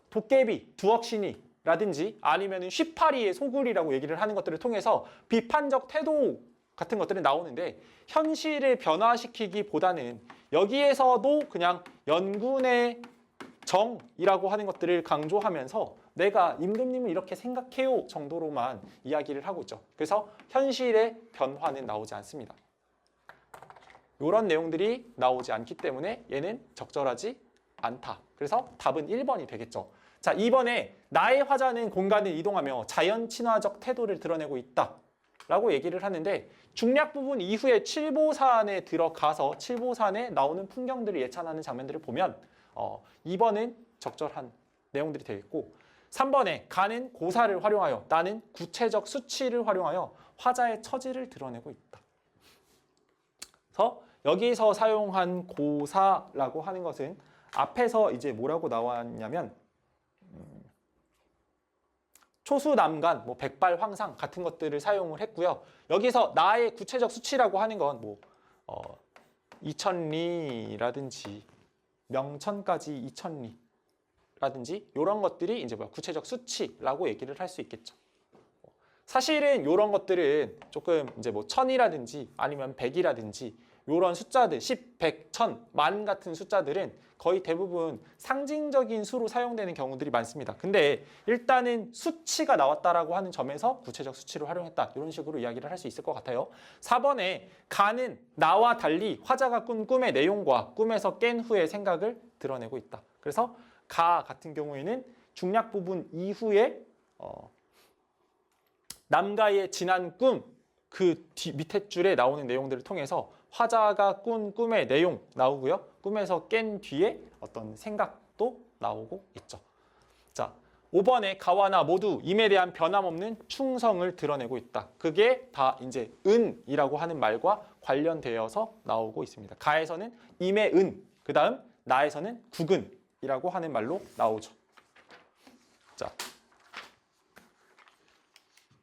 도깨비, 두억신이라든지 아니면 쉬파리의 소굴이라고 얘기를 하는 것들을 통해서 비판적 태도 같은 것들이 나오는데 현실을 변화시키기보다는 여기에서도 그냥 연군의 정이라고 하는 것들을 강조하면서 내가 임금님을 이렇게 생각해요 정도로만 이야기를 하고 있죠. 그래서 현실의 변화는 나오지 않습니다. 이런 내용들이 나오지 않기 때문에 얘는 적절하지 않다. 그래서 답은 1번이 되겠죠. 자, 2번에 나의 화자는 공간을 이동하며 자연 친화적 태도를 드러내고 있다 라고 얘기를 하는데 중략 부분 이후에 칠보산에 들어가서 칠보산에 나오는 풍경들을 예찬하는 장면들을 보면 2번은 적절한 내용들이 되겠고 3번에 가는 고사를 활용하여 나는 구체적 수치를 활용하여 화자의 처지를 드러내고 있다. 그래서 여기서 사용한 고사라고 하는 것은 앞에서 이제 뭐라고 나왔냐면 초수남간, 백발황상 같은 것들을 사용을 했고요. 여기서 나의 구체적 수치라고 하는 건 이천리라든지 명천까지 이천리라든지 이런 것들이 이제 구체적 수치라고 얘기를 할 수 있겠죠. 사실은 이런 것들은 조금 이제 천이라든지 아니면 백이라든지 이런 숫자들 10, 100, 1000, 만 같은 숫자들은 거의 대부분 상징적인 수로 사용되는 경우들이 많습니다. 근데 일단은 수치가 나왔다라고 하는 점에서 구체적 수치를 활용했다. 이런 식으로 이야기를 할 수 있을 것 같아요. 4번에 가는 나와 달리 화자가 꾼 꿈의 내용과 꿈에서 깬 후의 생각을 드러내고 있다. 그래서 가 같은 경우에는 중략 부분 이후에 남가의 지난 꿈 그 밑에 줄에 나오는 내용들을 통해서 화자가 꾼 꿈의 내용 나오고요. 꿈에서 깬 뒤에 어떤 생각도 나오고 있죠. 자, 5번에 가와나 모두 임에 대한 변함없는 충성을 드러내고 있다. 그게 다 이제 은이라고 하는 말과 관련되어서 나오고 있습니다. 가에서는 임의 은, 그 다음 나에서는 국은이라고 하는 말로 나오죠. 자.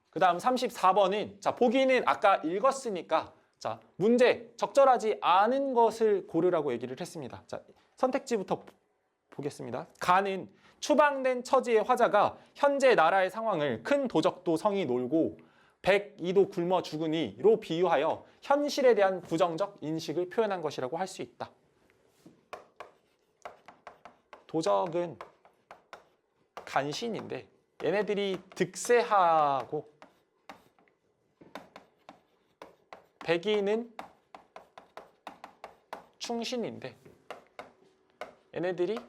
그 다음 34번은 자, 보기는 아까 읽었으니까 자, 문제 적절하지 않은 것을 고르라고 얘기를 했습니다. 자, 선택지부터 보겠습니다. 가는 추방된 처지의 화자가 현재 나라의 상황을 큰 도적도 성이 놀고 백이도 굶어 죽으니로 비유하여 현실에 대한 부정적 인식을 표현한 것이라고 할 수 있다. 도적은 간신인데 얘네들이 득세하고 백인은 충신인데 얘네들이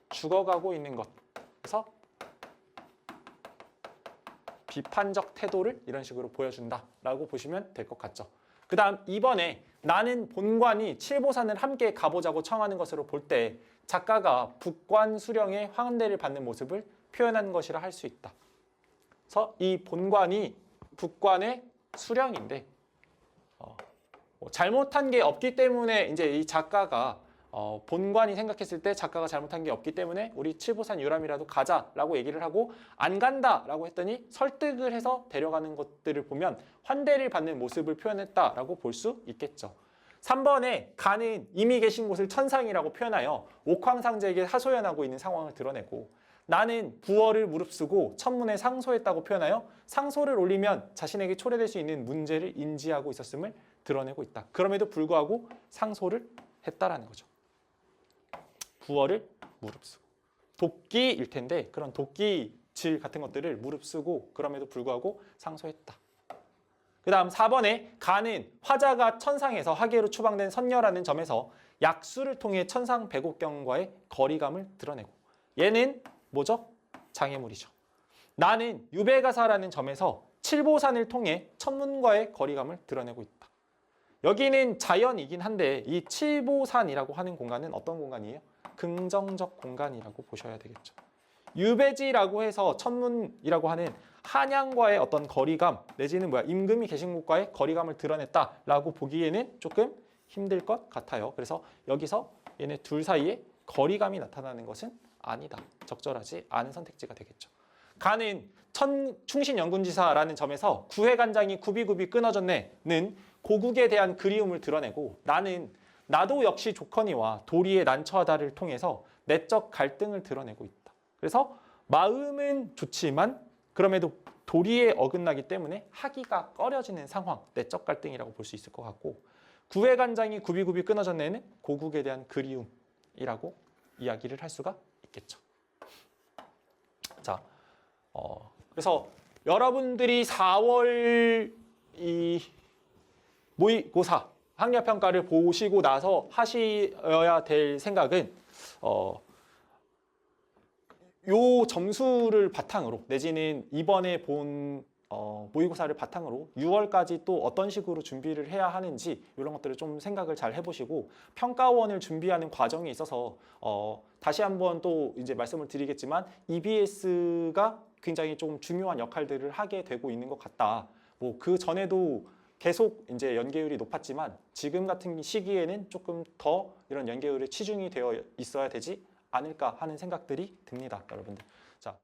죽어가고 있는 것. 그래서 비판적 태도를 이런 식으로 보여준다라고 보시면 될 것 같죠. 그다음 2번에 나는 본관이 칠보산을 함께 가보자고 청하는 것으로 볼 때 작가가 북관 수령의 환대를 받는 모습을 표현한 것이라 할 수 있다. 그래서 이 본관이 북관의 수령인데 뭐 잘못한 게 없기 때문에 이제 이 작가가 본관이 생각했을 때 작가가 잘못한 게 없기 때문에 우리 칠보산 유람이라도 가자라고 얘기를 하고 안 간다라고 했더니 설득을 해서 데려가는 것들을 보면 환대를 받는 모습을 표현했다라고 볼 수 있겠죠. 3번에 간은 이미 계신 곳을 천상이라고 표현하여 옥황상제에게 하소연하고 있는 상황을 드러내고 나는 부어를 무릅쓰고 천문에 상소했다고 표현하여 상소를 올리면 자신에게 초래될 수 있는 문제를 인지하고 있었음을 드러내고 있다. 그럼에도 불구하고 상소를 했다라는 거죠. 부어를 무릅쓰고 도끼일 텐데 그런 도끼질 같은 것들을 무릅쓰고 그럼에도 불구하고 상소했다. 그 다음 4번에 간은 화자가 천상에서 하계로 추방된 선녀라는 점에서 약수를 통해 천상 백옥경과의 거리감을 드러내고 얘는 뭐죠? 장애물이죠. 나는 유배가사라는 점에서 칠보산을 통해 천문과의 거리감을 드러내고 있다. 여기는 자연이긴 한데 이 칠보산이라고 하는 공간은 어떤 공간이에요? 긍정적 공간이라고 보셔야 되겠죠. 유배지라고 해서 천문이라고 하는 한양과의 어떤 거리감 내지는 임금이 계신 곳과의 거리감을 드러냈다라고 보기에는 조금 힘들 것 같아요. 그래서 여기서 얘네 둘 사이에 거리감이 나타나는 것은 아니다. 적절하지 않은 선택지가 되겠죠. 간은 충신연군지사라는 점에서 구해간장이 굽이굽이 끊어졌네는 고국에 대한 그리움을 드러내고 나는 나도 역시 조커니와 도리에 난처하다를 통해서 내적 갈등을 드러내고 있다. 그래서 마음은 좋지만 그럼에도 도리에 어긋나기 때문에 하기가 꺼려지는 상황, 내적 갈등이라고 볼 수 있을 것 같고 구해간장이 굽이굽이 끊어졌네는 고국에 대한 그리움이라고 이야기를 할 수가 있겠죠. 자, 그래서 여러분들이 4월 이 모의고사 학력평가를 보시고 나서 하셔야 될 생각은 요 점수를 바탕으로 내지는 이번에 본 모의고사를 바탕으로 6월까지 또 어떤 식으로 준비를 해야 하는지 이런 것들을 좀 생각을 잘 해보시고 평가원을 준비하는 과정에 있어서 다시 한번 또 이제 말씀을 드리겠지만 EBS가 굉장히 좀 중요한 역할들을 하게 되고 있는 것 같다. 뭐 그 전에도 계속 이제 연계율이 높았지만 지금 같은 시기에는 조금 더 이런 연계율에 치중이 되어 있어야 되지 않을까 하는 생각들이 듭니다, 여러분들. 자.